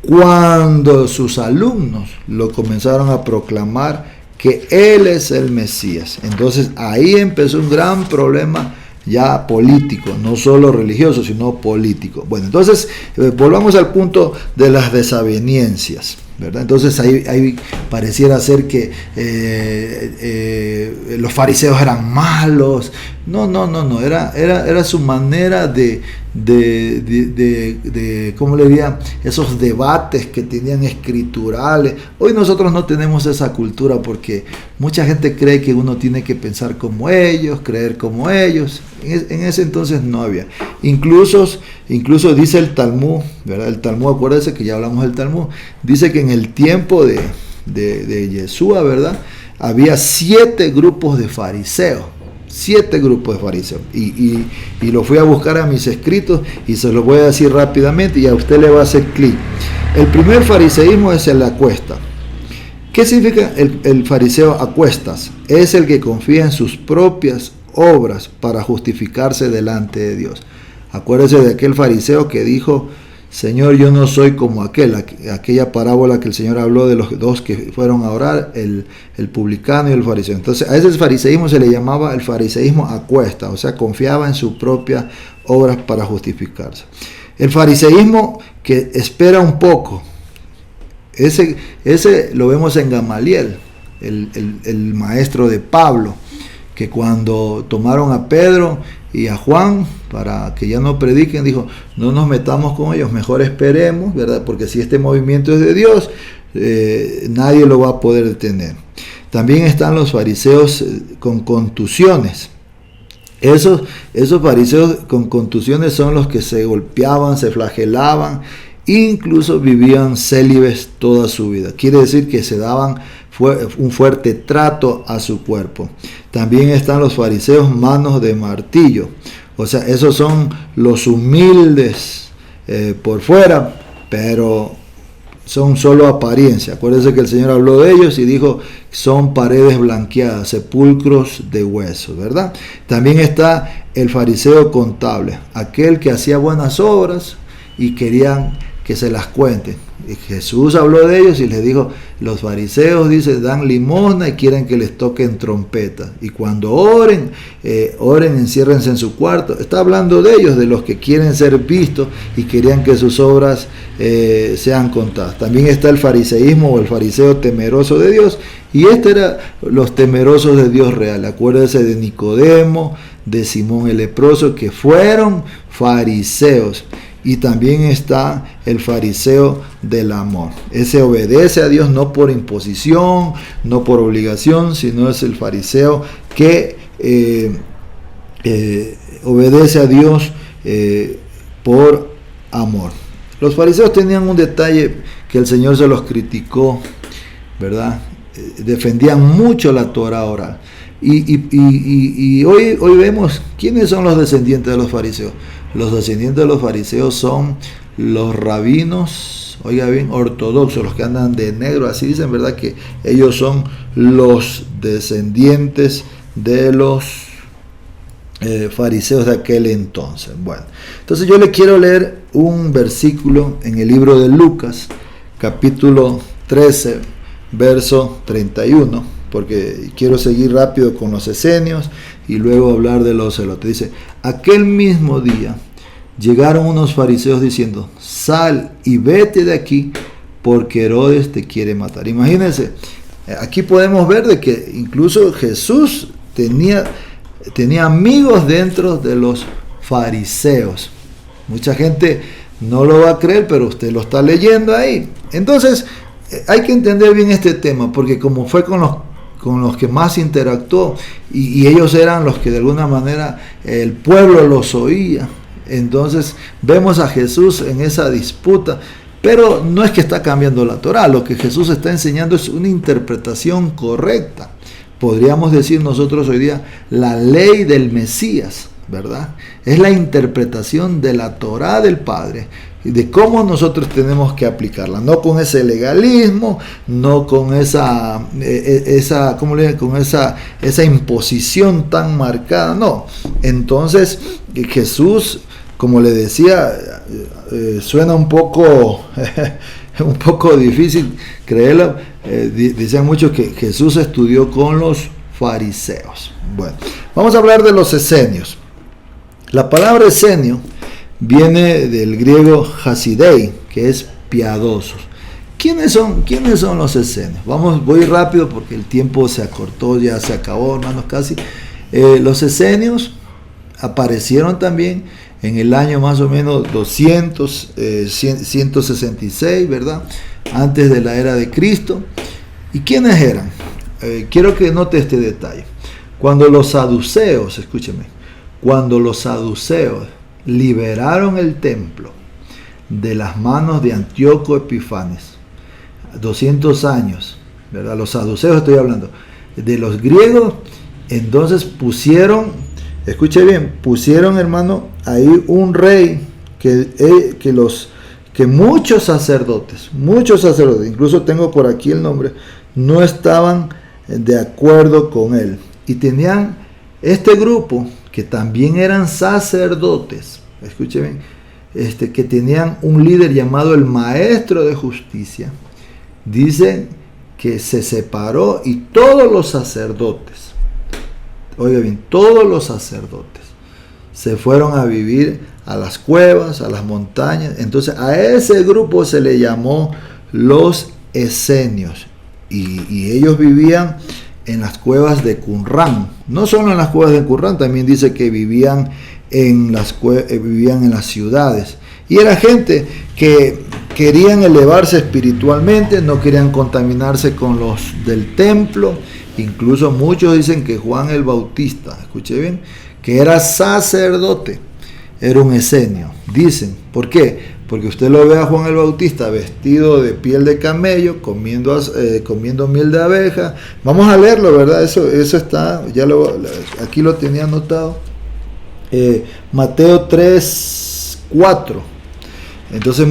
Cuando sus alumnos lo comenzaron a proclamar que Él es el Mesías. Entonces ahí empezó un gran problema ya político, no solo religioso, sino político. Bueno, entonces volvamos al punto de las desavenencias, ¿verdad? Entonces ahí pareciera ser que los fariseos eran malos. No, era su manera de ¿cómo le diría? Esos debates que tenían escriturales. Hoy nosotros no tenemos esa cultura porque mucha gente cree que uno tiene que pensar como ellos, creer como ellos. En ese entonces no había. Incluso dice el Talmud, ¿verdad? El Talmud, acuérdense que ya hablamos del Talmud, dice que en el tiempo de Yeshua, ¿verdad?, había 7 grupos de fariseos. 7 grupos de fariseos. Y lo fui a buscar a mis escritos y se los voy a decir rápidamente y a usted le va a hacer clic. El primer fariseísmo es el acuesta. ¿Qué significa el fariseo acuestas? Es el que confía en sus propias obras para justificarse delante de Dios. Acuérdese de aquel fariseo que dijo: Señor, yo no soy como aquella parábola que el Señor habló de los dos que fueron a orar, el publicano y el fariseo. Entonces a ese fariseísmo se le llamaba el fariseísmo a cuesta, o sea, confiaba en sus propias obras para justificarse. El fariseísmo que espera un poco, ese lo vemos en Gamaliel, el maestro de Pablo, que cuando tomaron a Pedro y a Juan para que ya no prediquen, dijo: no nos metamos con ellos, mejor esperemos, ¿verdad? Porque si este movimiento es de Dios, nadie lo va a poder detener. También están los fariseos con contusiones. Esos fariseos con contusiones son los que se golpeaban, se flagelaban, incluso vivían célibes toda su vida. Quiere decir que se daban un fuerte trato a su cuerpo. También están los fariseos manos de martillo. O sea, esos son los humildes por fuera, pero son solo apariencia. Acuérdense que el Señor habló de ellos y dijo: son paredes blanqueadas, sepulcros de huesos, ¿verdad? También está el fariseo contable, aquel que hacía buenas obras y querían que se las cuenten. Y Jesús habló de ellos y les dijo: los fariseos, dice, dan limosna y quieren que les toquen trompeta. Y cuando oren, enciérrense en su cuarto. Está hablando de ellos, de los que quieren ser vistos y querían que sus obras sean contadas. También está el fariseísmo o el fariseo temeroso de Dios. Y eran los temerosos de Dios real. Acuérdense de Nicodemo, de Simón el leproso, que fueron fariseos. Y también está el fariseo del amor. Ese obedece a Dios no por imposición, no por obligación, sino es el fariseo que obedece a Dios por amor. Los fariseos tenían un detalle que el Señor se los criticó, ¿verdad? Defendían mucho la Torah oral. Y hoy vemos quiénes son los descendientes de los fariseos. Los descendientes de los fariseos son los rabinos, oiga bien, ortodoxos, los que andan de negro, así dicen, ¿verdad? Que ellos son los descendientes de los fariseos de aquel entonces. Bueno, entonces yo le quiero leer un versículo en el libro de Lucas, capítulo 13, verso 31, porque quiero seguir rápido con los esenios y luego hablar de los celotes. Dice: aquel mismo día llegaron unos fariseos diciendo: sal y vete de aquí, porque Herodes te quiere matar. Imagínense, aquí podemos ver de que incluso Jesús tenía amigos dentro de los fariseos. Mucha gente no lo va a creer, pero usted lo está leyendo ahí. Entonces hay que entender bien este tema, porque como fue con los que más interactuó, y ellos eran los que de alguna manera el pueblo los oía. Entonces vemos a Jesús en esa disputa, pero no es que está cambiando la Torah. Lo que Jesús está enseñando es una interpretación correcta. Podríamos decir nosotros hoy día la ley del Mesías, ¿verdad? Es la interpretación de la Torah del Padre y de cómo nosotros tenemos que aplicarla, no con ese legalismo, no con esa imposición tan marcada, no. Entonces Jesús, como le decía, suena un poco difícil creerlo. Dicen muchos que Jesús estudió con los fariseos. Bueno, vamos a hablar de los esenios. La palabra esenio viene del griego hasidei, que es piadosos. ¿Quiénes son los esenios? Voy rápido porque el tiempo se acortó, ya se acabó, hermanos, casi. Los esenios aparecieron también en el año más o menos 166, ¿verdad? Antes de la era de Cristo. ¿Y quiénes eran? Quiero que note este detalle. Cuando los saduceos, escúcheme, cuando los saduceos liberaron el templo de las manos de Antíoco Epifanes, 200 años, ¿verdad? Los saduceos estoy hablando, de los griegos, entonces pusieron, hermano, ahí un rey que muchos sacerdotes, incluso tengo por aquí el nombre, no estaban de acuerdo con él y tenían Este grupo, que también eran sacerdotes, escuchen bien, que tenían un líder llamado el maestro de justicia, dice que se separó y todos los sacerdotes, oiga bien, todos los sacerdotes se fueron a vivir a las cuevas, a las montañas. Entonces a ese grupo se le llamó los esenios, y ellos vivían en las cuevas de Qumran. No solo en las cuevas de Qumran, también dice que vivían en las ciudades. Y era gente que querían elevarse espiritualmente, no querían contaminarse con los del templo. Incluso muchos dicen que Juan el Bautista, escuche bien, que era sacerdote, era un esenio. Dicen, ¿por qué? Porque usted lo ve a Juan el Bautista vestido de piel de camello, comiendo miel de abeja. Vamos a leerlo, ¿verdad? Eso está, aquí lo tenía anotado. Mateo 3:4. Entonces,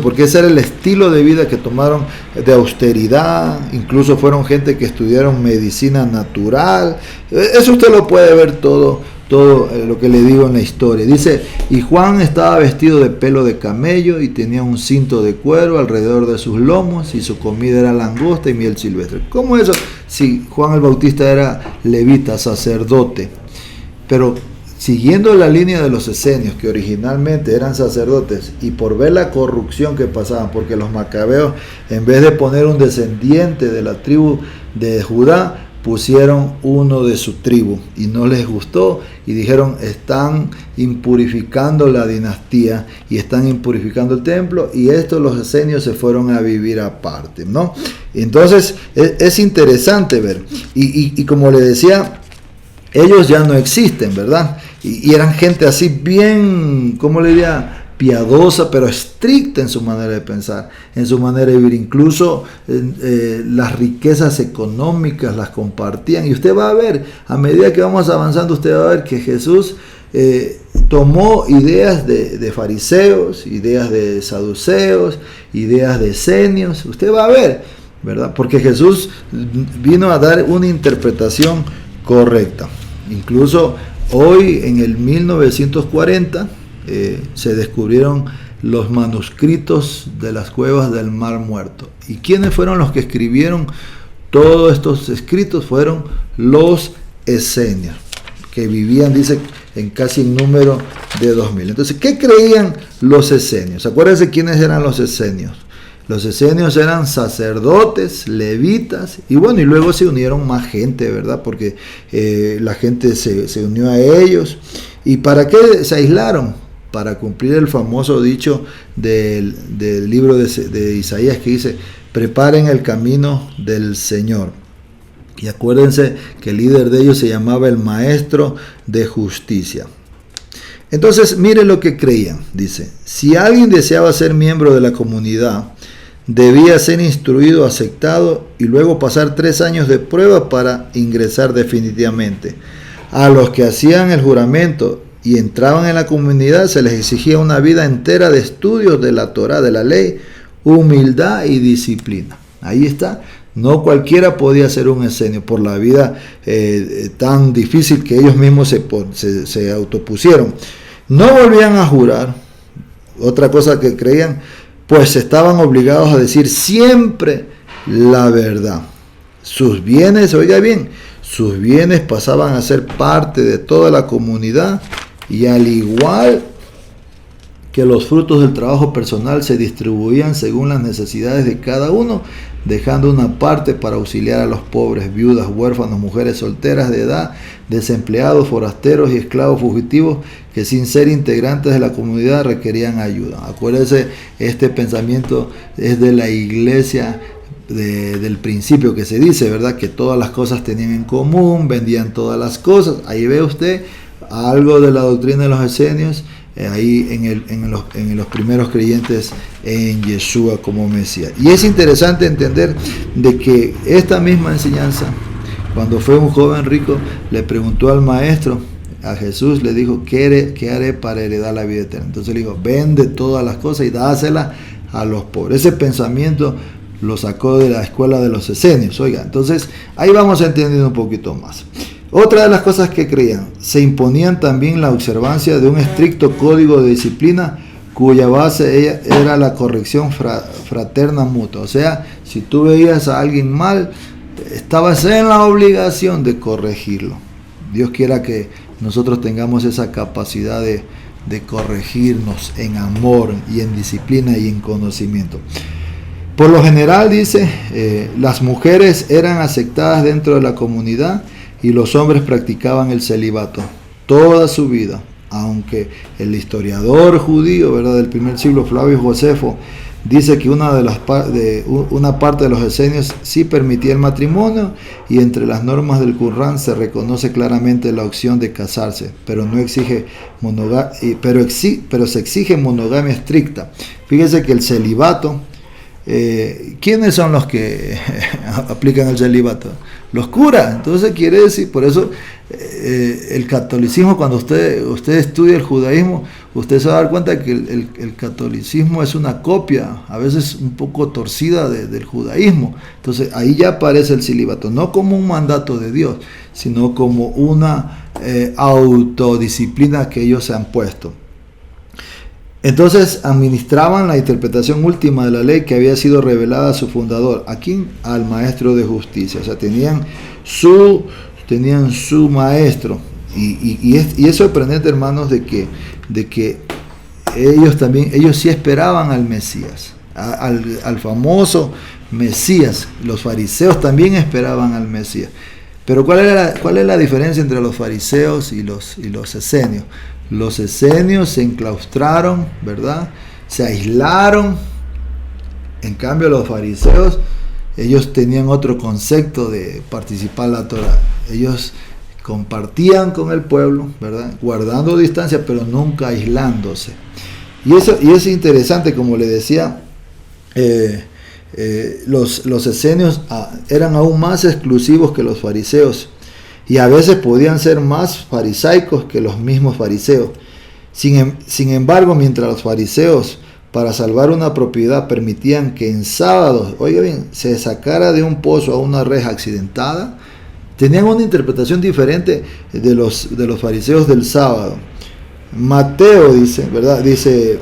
porque ese era el estilo de vida que tomaron, de austeridad. Incluso fueron gente que estudiaron medicina natural. Eso usted lo puede ver todo lo que le digo en la historia. Dice, y Juan estaba vestido de pelo de camello y tenía un cinto de cuero alrededor de sus lomos, y su comida era langosta y miel silvestre. ¿Cómo eso? Si Juan el Bautista era levita, sacerdote, pero siguiendo la línea de los esenios, que originalmente eran sacerdotes, y por ver la corrupción que pasaban, porque los macabeos, en vez de poner un descendiente de la tribu de Judá, pusieron uno de su tribu, y no les gustó, y dijeron, están impurificando la dinastía y están impurificando el templo, y los esenios se fueron a vivir aparte, ¿no? Entonces es interesante ver, y como le decía, ellos ya no existen, ¿verdad? Y eran gente así bien, ¿cómo le diría?, piadosa, pero estricta en su manera de pensar, en su manera de vivir. Incluso las riquezas económicas las compartían. Y usted va a ver, a medida que vamos avanzando, usted va a ver que Jesús tomó ideas de fariseos, ideas de saduceos, ideas de esenios. Usted va a ver, ¿verdad? Porque Jesús vino a dar una interpretación correcta. Incluso hoy, en el 1940, se descubrieron los manuscritos de las cuevas del Mar Muerto. ¿Y quiénes fueron los que escribieron todos estos escritos? Fueron los esenios, que vivían, dice, en casi un número de 2000. Entonces, ¿qué creían los esenios? Acuérdense quiénes eran los esenios. Los esenios eran sacerdotes, levitas, y bueno, y luego se unieron más gente, ¿verdad? Porque la gente se unió a ellos. ¿Y para qué se aislaron? Para cumplir el famoso dicho del libro de Isaías, que dice, preparen el camino del Señor. Y acuérdense que el líder de ellos se llamaba el maestro de justicia. Entonces, mire lo que creían. Dice, si alguien deseaba ser miembro de la comunidad, debía ser instruido, aceptado y luego pasar 3 años de prueba para ingresar definitivamente. A los que hacían el juramento y entraban en la comunidad se les exigía una vida entera de estudios de la Torá, de la ley, humildad y disciplina. Ahí está. No cualquiera podía ser un esenio por la vida tan difícil que ellos mismos se autopusieron. No volvían a jurar. Otra cosa que creían, pues estaban obligados a decir siempre la verdad. Sus bienes, oiga bien, sus bienes pasaban a ser parte de toda la comunidad, y al igual que los frutos del trabajo personal se distribuían según las necesidades de cada uno, dejando una parte para auxiliar a los pobres, viudas, huérfanos, mujeres solteras de edad, desempleados, forasteros y esclavos fugitivos que sin ser integrantes de la comunidad requerían ayuda. Acuérdense, este pensamiento es de la iglesia del principio, que se dice, ¿verdad?, que todas las cosas tenían en común, vendían todas las cosas. Ahí ve usted algo de la doctrina de los esenios, ahí en los primeros creyentes en Yeshua como Mesías. Y es interesante entender de que esta misma enseñanza, cuando fue un joven rico, le preguntó al maestro, a Jesús, le dijo, ¿qué haré para heredar la vida eterna? Entonces le dijo, vende todas las cosas y dáselas a los pobres. Ese pensamiento lo sacó de la escuela de los esenios. Oiga, entonces ahí vamos entendiendo un poquito más. Otra de las cosas que creían, se imponían también la observancia de un estricto código de disciplina cuya base era la corrección fraterna mutua. O sea, si tú veías a alguien mal, estabas en la obligación de corregirlo. Dios quiera que nosotros tengamos esa capacidad de corregirnos en amor y en disciplina y en conocimiento. Por lo general, dice, las mujeres eran aceptadas dentro de la comunidad y los hombres practicaban el celibato toda su vida, aunque el historiador judío, ¿verdad?, del primer siglo, Flavio Josefo, dice que una parte de los esenios sí permitía el matrimonio, y entre las normas del Qur'án se reconoce claramente la opción de casarse, pero no exige pero se exige monogamia estricta. Fíjese que el celibato, ¿quiénes son los que aplican el celibato? Los curas. Entonces quiere decir, por eso el catolicismo, cuando usted estudia el judaísmo, usted se va a dar cuenta que el catolicismo es una copia, a veces un poco torcida del judaísmo. Entonces ahí ya aparece el celibato, no como un mandato de Dios, sino como una autodisciplina que ellos se han puesto. Entonces administraban la interpretación última de la ley que había sido revelada a su fundador, ¿a quién? Al maestro de justicia. O sea, tenían su maestro, y es sorprendente, hermanos, de que ellos sí esperaban al Mesías, al famoso Mesías. Los fariseos también esperaban al Mesías. Pero ¿cuál es la diferencia entre los fariseos y los esenios? Los esenios se enclaustraron, ¿verdad? Se aislaron. En cambio, los fariseos, ellos tenían otro concepto de participar en la Torah. Ellos compartían con el pueblo, ¿verdad?, guardando distancia, pero nunca aislándose. Y es interesante, como le decía, los esenios eran aún más exclusivos que los fariseos, y a veces podían ser más farisaicos que los mismos fariseos. Sin embargo, mientras los fariseos, para salvar una propiedad, permitían que en sábados, oiga bien, se sacara de un pozo a una reja accidentada, tenían una interpretación diferente de los fariseos del sábado. Mateo dice, ¿verdad? Dice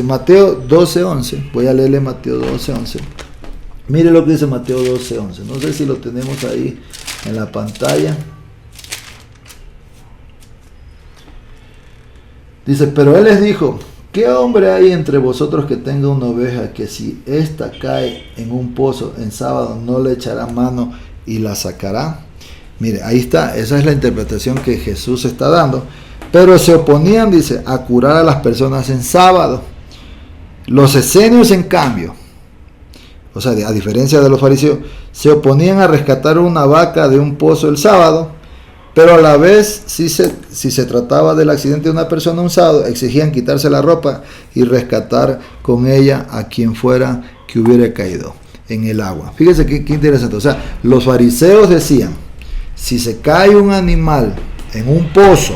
Mateo 12:11. Voy a leerle Mateo 12:11. Mire lo que dice Mateo 12:11. No sé si lo tenemos ahí en la pantalla. Dice, pero él les dijo, ¿qué hombre hay entre vosotros que tenga una oveja que si ésta cae en un pozo en sábado no le echará mano y la sacará? Mire, ahí está, esa es la interpretación que Jesús está dando. Pero se oponían, dice, a curar a las personas en sábado. Los esenios, en cambio, o sea, a diferencia de los fariseos, se oponían a rescatar una vaca de un pozo el sábado, pero a la vez, si se trataba del accidente de una persona un sábado, exigían quitarse la ropa y rescatar con ella a quien fuera que hubiera caído en el agua. Fíjese qué interesante. O sea, los fariseos decían, si se cae un animal en un pozo,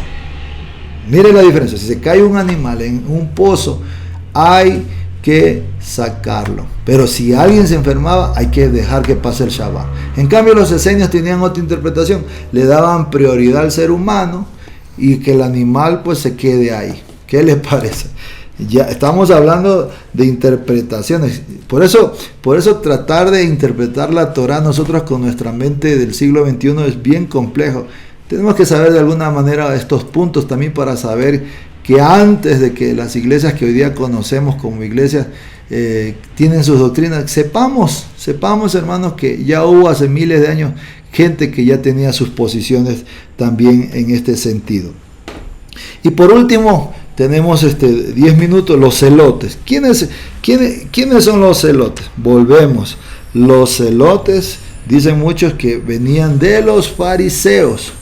mire la diferencia, si se cae un animal en un pozo, hay que sacarlo, pero si alguien se enfermaba, hay que dejar que pase el Shabbat. En cambio, los esenios tenían otra interpretación, le daban prioridad al ser humano y que el animal pues se quede ahí. ¿Qué les parece? Ya estamos hablando de interpretaciones. Por eso tratar de interpretar la Torah nosotros con nuestra mente del siglo XXI es bien complejo. Tenemos que saber de alguna manera estos puntos también para saber que antes de que las iglesias que hoy día conocemos como iglesias tienen sus doctrinas, sepamos, hermanos, que ya hubo hace miles de años gente que ya tenía sus posiciones también en este sentido. Y por último, tenemos 10 minutos, los celotes. ¿Quiénes son los celotes? Volvemos. Los celotes, dicen muchos que venían de los fariseos.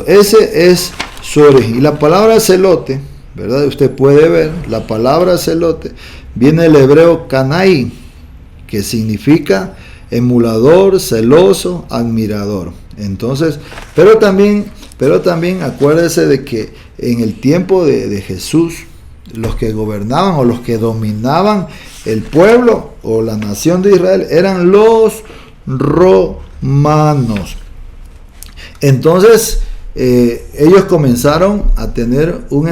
Ese es su origen. Y la palabra celote, ¿verdad? Usted puede ver, la palabra celote viene del hebreo canaí, que significa emulador, celoso, admirador. Entonces, pero también acuérdese de que en el tiempo de Jesús, los que gobernaban o los que dominaban el pueblo o la nación de Israel eran los romanos. Entonces, ellos comenzaron a tener un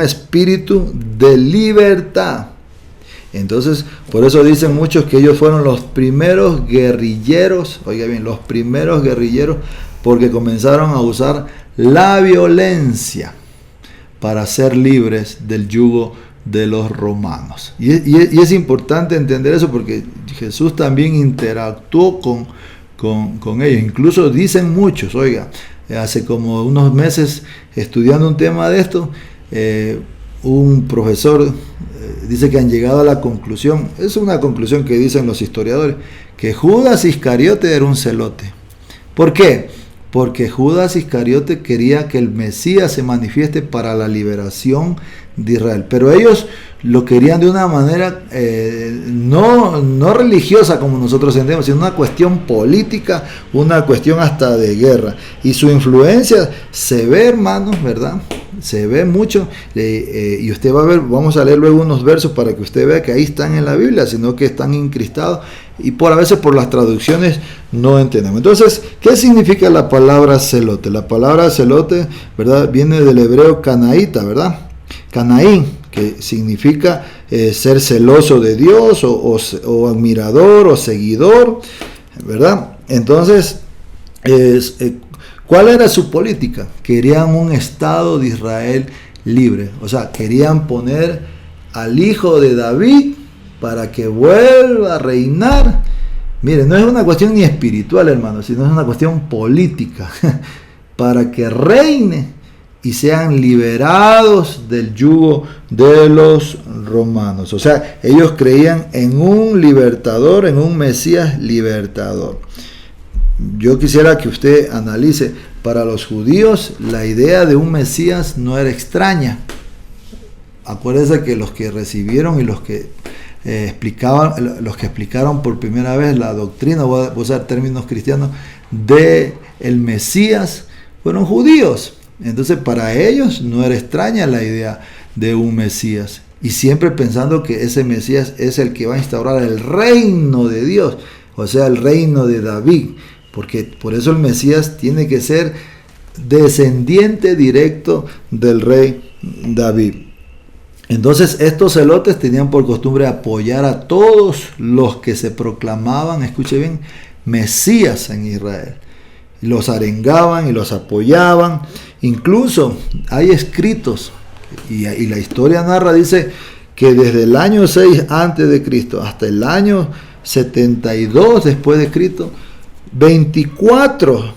espíritu de libertad. Entonces, por eso dicen muchos que ellos fueron los primeros guerrilleros, oiga bien, los primeros guerrilleros, porque comenzaron a usar la violencia para ser libres del yugo de los romanos. Y es importante entender eso, porque Jesús también interactuó con ellos. Incluso dicen muchos, oiga, hace como unos meses estudiando un tema de esto, un profesor dice que han llegado a la conclusión, es una conclusión que dicen los historiadores, que Judas Iscariote era un celote. ¿Por qué? Porque Judas Iscariote quería que el Mesías se manifieste para la liberación de Israel, pero ellos lo querían de una manera no religiosa como nosotros entendemos, sino una cuestión política, una cuestión hasta de guerra. Y su influencia se ve, hermanos, ¿verdad? Se ve mucho, y usted va a ver, vamos a leer luego unos versos para que usted vea que ahí están en la Biblia, sino que están encristados, y a veces por las traducciones no entendemos. Entonces, ¿qué significa la palabra celote? La palabra celote, ¿verdad?, viene del hebreo canaíta, ¿verdad? Canaí, que significa ser celoso de Dios, o admirador, o seguidor, ¿verdad? Entonces, ¿cuál era su política? Querían un Estado de Israel libre. O sea, querían poner al hijo de David para que vuelva a reinar. Miren, no es una cuestión ni espiritual, hermanos, sino es una cuestión política. Para que reine y sean liberados del yugo de los romanos. O sea, ellos creían en un libertador, en un Mesías libertador. Yo quisiera que usted analice, para los judíos la idea de un Mesías no era extraña. Acuérdense que los que recibieron y los que explicaron por primera vez la doctrina, voy a usar términos cristianos, de el Mesías, fueron judíos. Entonces para ellos no era extraña la idea de un Mesías, y siempre pensando que ese Mesías es el que va a instaurar el reino de Dios, o sea, el reino de David. Porque por eso el Mesías tiene que ser descendiente directo del rey David. Entonces estos celotes tenían por costumbre apoyar a todos los que se proclamaban, escuche bien, Mesías en Israel. Los arengaban y los apoyaban. Incluso hay escritos, y la historia narra, dice que desde el año 6 antes de Cristo hasta el año 72 después de Cristo, 24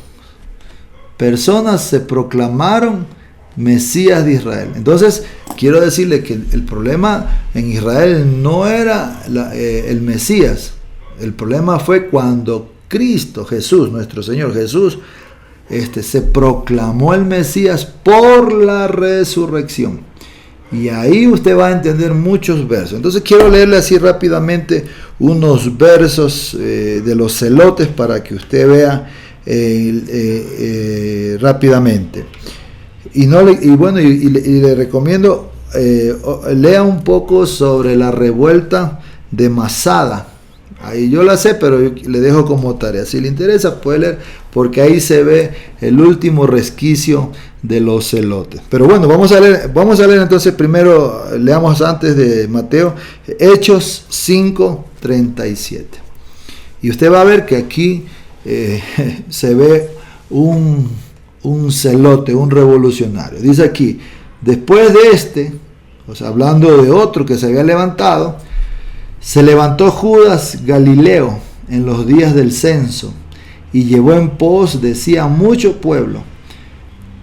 personas se proclamaron Mesías de Israel. Entonces, quiero decirle que el problema en Israel no era el Mesías. El problema fue cuando Cristo, Jesús, nuestro Señor Jesús, se proclamó el Mesías por la resurrección. Y ahí usted va a entender muchos versos. Entonces quiero leerle así rápidamente unos versos de los celotes para que usted vea rápidamente. Y le recomiendo lea un poco sobre la revuelta de Masada. Ahí yo la sé, pero le dejo como tarea. Si le interesa puede leer, porque ahí se ve el último resquicio de los celotes. Pero bueno, vamos a leer entonces primero, leamos antes de Mateo, Hechos 5:37. Y usted va a ver que aquí se ve un celote, un revolucionario. Dice aquí, después de o sea, hablando de otro que se había levantado, se levantó Judas Galileo en los días del censo y llevó en pos de sí a mucho pueblo.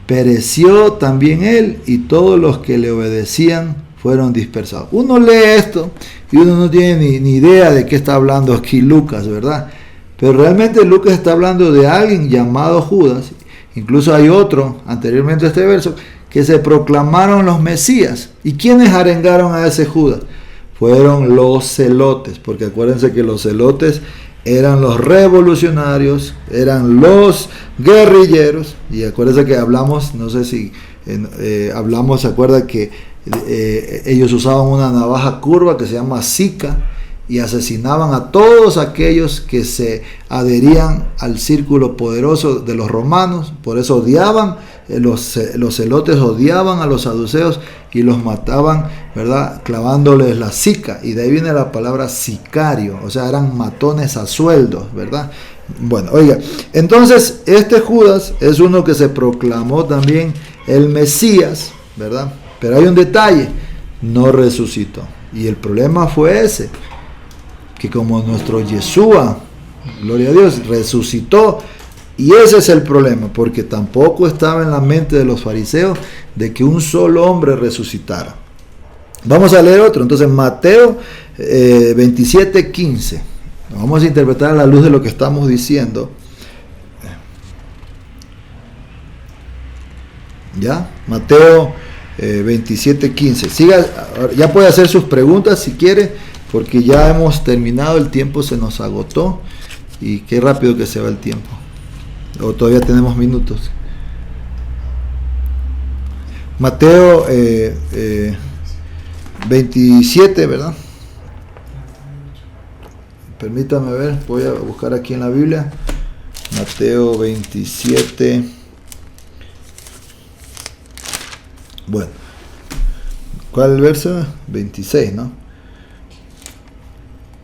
Pereció también él, y todos los que le obedecían fueron dispersados. Uno lee esto y uno no tiene ni idea de qué está hablando aquí Lucas, ¿verdad? Pero realmente Lucas está hablando de alguien llamado Judas. Incluso hay otro, anteriormente a este verso, que se proclamaron los Mesías. ¿Y quiénes arengaron a ese Judas? Fueron los celotes, porque acuérdense que los celotes eran los revolucionarios, eran los guerrilleros. Y acuérdense que hablamos, no sé si hablamos, se acuerda que ellos usaban una navaja curva que se llama sica, y asesinaban a todos aquellos que se adherían al círculo poderoso de los romanos. Por eso odiaban, los celotes odiaban a los saduceos y los mataban, ¿verdad?, clavándoles la sica, y de ahí viene la palabra sicario, o sea, eran matones a sueldos, ¿verdad? Bueno, oiga, entonces este Judas es uno que se proclamó también el Mesías, ¿verdad? Pero hay un detalle: no resucitó. Y el problema fue ese, que como nuestro Yeshua, gloria a Dios, resucitó. Y ese es el problema, porque tampoco estaba en la mente de los fariseos de que un solo hombre resucitara. Vamos a leer otro. Entonces, Mateo 27:15. Vamos a interpretar a la luz de lo que estamos diciendo. ¿Ya? Mateo 27:15. Siga, ya puede hacer sus preguntas si quiere, porque ya hemos terminado, el tiempo se nos agotó y qué rápido que se va el tiempo. O todavía tenemos minutos. Mateo 27, ¿verdad? Permítame ver, voy a buscar aquí en la Biblia. Mateo 27. Bueno, ¿cuál es el verso? 26, ¿no?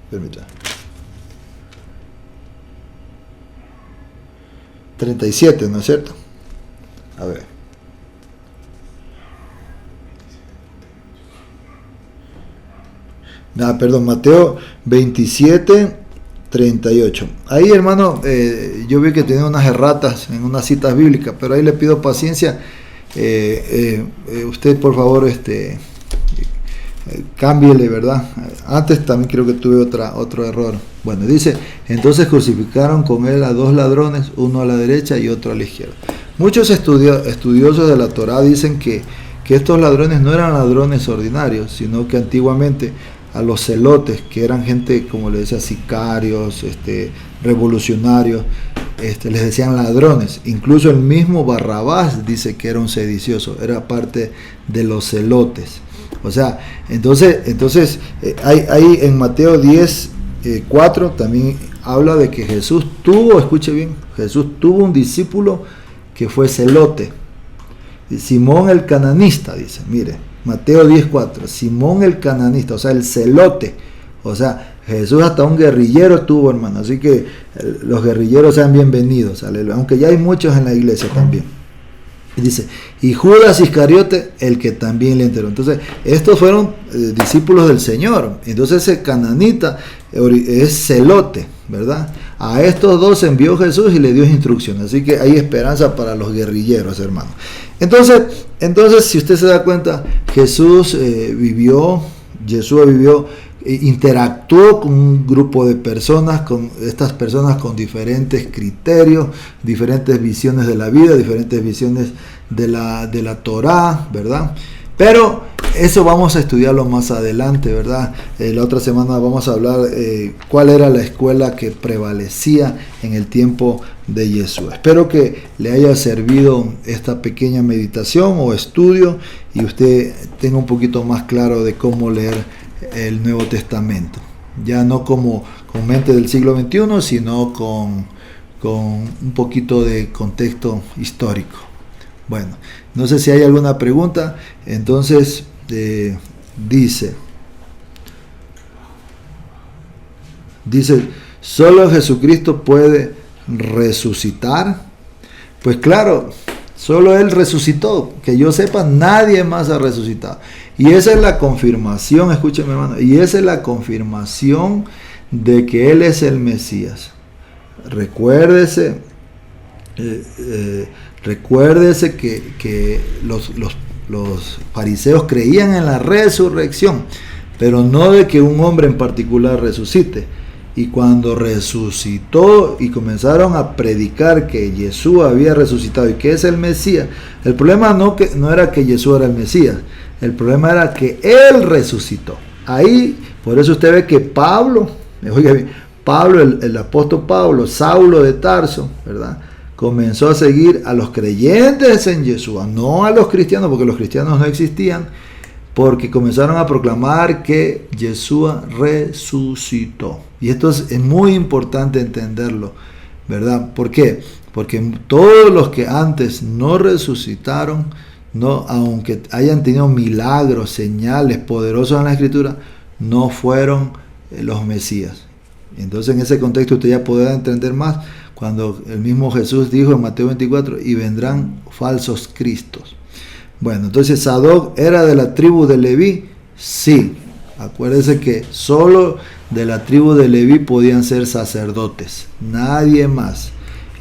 Permítame. 37, ¿no es cierto? A ver. Perdón, Mateo 27, 38. Ahí, hermano, yo vi que tenía unas erratas en unas citas bíblicas, pero ahí le pido paciencia. Usted, por favor, cámbiele, ¿verdad? Antes también creo que tuve otro error. Bueno, dice: entonces crucificaron con él a 2 ladrones, uno a la derecha y otro a la izquierda. Muchos estudiosos de la Torá dicen que estos ladrones no eran ladrones ordinarios, sino que antiguamente a los celotes, que eran gente, como le decía, sicarios, revolucionarios, les decían ladrones. Incluso el mismo Barrabás dice que era un sedicioso, era parte de los celotes. O sea, entonces hay en Mateo 10, 4 también habla de que Jesús tuvo, escuche bien, Jesús tuvo un discípulo que fue celote. Simón el cananista, dice, mire, Mateo 10:4, Simón el cananista, o sea, el celote. O sea, Jesús hasta un guerrillero tuvo, hermano. Así que los guerrilleros sean bienvenidos, aleluya, aunque ya hay muchos en la iglesia también. Y dice: y Judas Iscariote, el que también le enteró. Entonces, estos fueron discípulos del Señor. Entonces, ese cananita es celote, ¿verdad? A estos dos envió Jesús y le dio instrucciones. Así que hay esperanza para los guerrilleros, hermano. Entonces, si usted se da cuenta, Yeshua vivió, interactuó con un grupo de personas, con estas personas con diferentes criterios, diferentes visiones de la vida, diferentes visiones de la Torá, ¿verdad? Pero eso vamos a estudiarlo más adelante, ¿verdad? La otra semana vamos a hablar cuál era la escuela que prevalecía en el tiempo de Yeshua. Espero que le haya servido esta pequeña meditación o estudio y usted tenga un poquito más claro de cómo leer el Nuevo Testamento. Ya no como con mente del siglo XXI, sino con un poquito de contexto histórico. Bueno, no sé si hay alguna pregunta. Entonces dice, ¿solo Jesucristo puede resucitar? Pues claro, solo Él resucitó. Que yo sepa, nadie más ha resucitado. Y esa es la confirmación, escúcheme, hermano, y esa es la confirmación de que Él es el Mesías. Recuérdese que los fariseos creían en la resurrección, pero no de que un hombre en particular resucite. Y cuando resucitó y comenzaron a predicar que Jesús había resucitado y que es el Mesías, el problema no era que Jesús era el Mesías, el problema era que Él resucitó. Ahí, por eso usted ve que Pablo, el apóstol Pablo, Saulo de Tarso, ¿verdad?, comenzó a seguir a los creyentes en Yeshua, no a los cristianos, porque los cristianos no existían, porque comenzaron a proclamar que Yeshua resucitó. Y esto es muy importante entenderlo, ¿verdad? ¿Por qué? Porque todos los que antes no resucitaron, no, aunque hayan tenido milagros, señales poderosos en la Escritura, no fueron los Mesías. Entonces en ese contexto usted ya podrá entender más cuando el mismo Jesús dijo en Mateo 24, y vendrán falsos cristos. Bueno, entonces Sadoc era de la tribu de Leví, sí. Acuérdese que solo de la tribu de Leví podían ser sacerdotes, nadie más.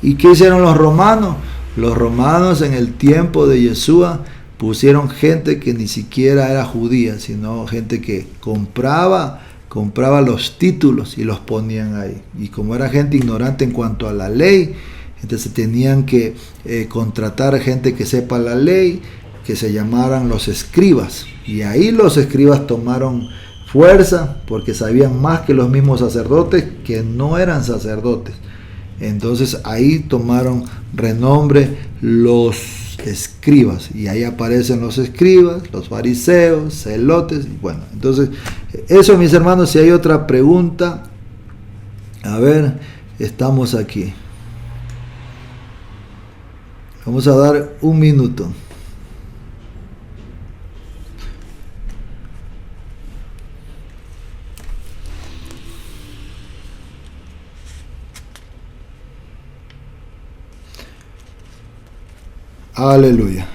¿Y qué hicieron los romanos? Los romanos en el tiempo de Yeshua pusieron gente que ni siquiera era judía, sino gente que compraba los títulos y los ponían ahí. Y como era gente ignorante en cuanto a la ley, entonces tenían que contratar gente que sepa la ley, que se llamaran los escribas. Y ahí los escribas tomaron fuerza porque sabían más que los mismos sacerdotes que no eran sacerdotes. Entonces ahí tomaron renombre los escribas, y ahí aparecen los escribas, los fariseos, celotes. Bueno, entonces eso, mis hermanos. Si hay otra pregunta, a ver, estamos aquí. Vamos a dar un minuto. Aleluya.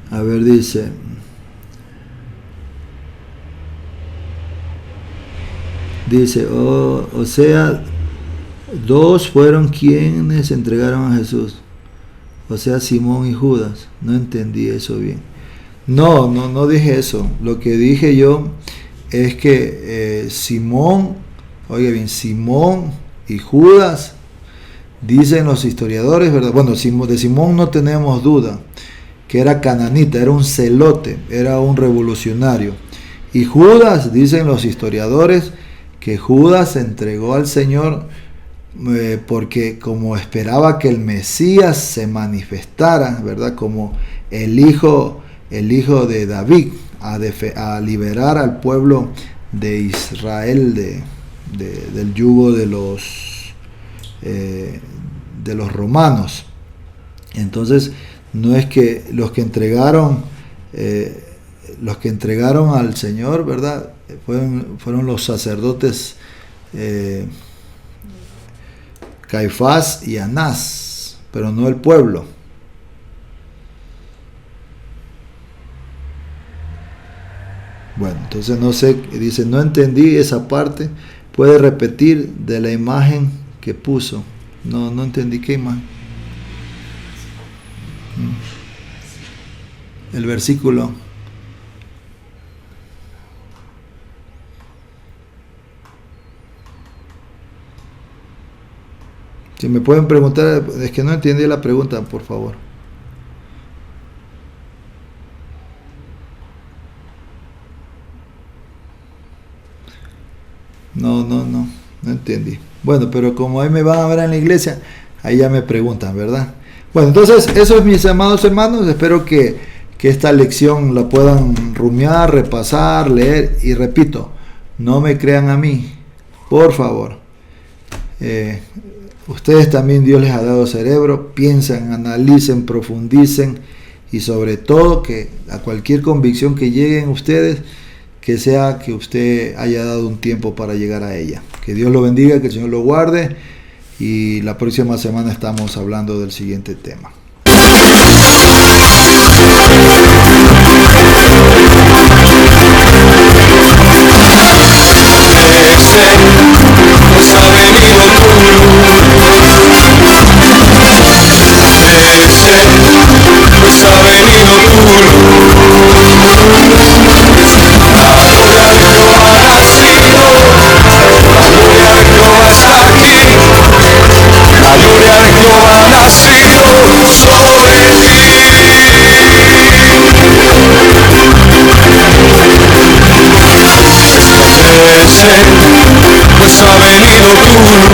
A ver, dice, o sea, dos fueron quienes entregaron a Jesús, o sea, Simón y Judas. No entendí eso bien. No dije eso. Lo que dije yo es que Simón, oiga bien, Simón y Judas, dicen los historiadores, ¿verdad? Bueno, de Simón no tenemos duda, que era cananita, era un celote, era un revolucionario. Y Judas, dicen los historiadores, que Judas se entregó al Señor porque como esperaba que el Mesías se manifestara, ¿verdad? Como el hijo de David, a liberar al pueblo de Israel del yugo de los romanos. Entonces no es que los que entregaron al Señor, ¿verdad? Fueron los sacerdotes Caifás y Anás, pero no el pueblo. Bueno, entonces no sé, dice, no entendí esa parte. ¿Puede repetir de la imagen que puso? No entendí. ¿Qué imagen? El versículo. Si me pueden preguntar, es que no entendí la pregunta, por favor. No entendí. Bueno, pero como ahí me van a ver en la iglesia, ahí ya me preguntan, ¿verdad? Bueno, entonces eso es, mis amados hermanos. Espero que esta lección la puedan rumiar, repasar, leer. Y repito, no me crean a mí, por favor. Ustedes también, Dios les ha dado cerebro. Piensen, analicen, profundicen, y sobre todo que a cualquier convicción que lleguen ustedes, que sea que usted haya dado un tiempo para llegar a ella. Que Dios lo bendiga, que el Señor lo guarde, y la próxima semana estamos hablando del siguiente tema. Pues ha venido tú.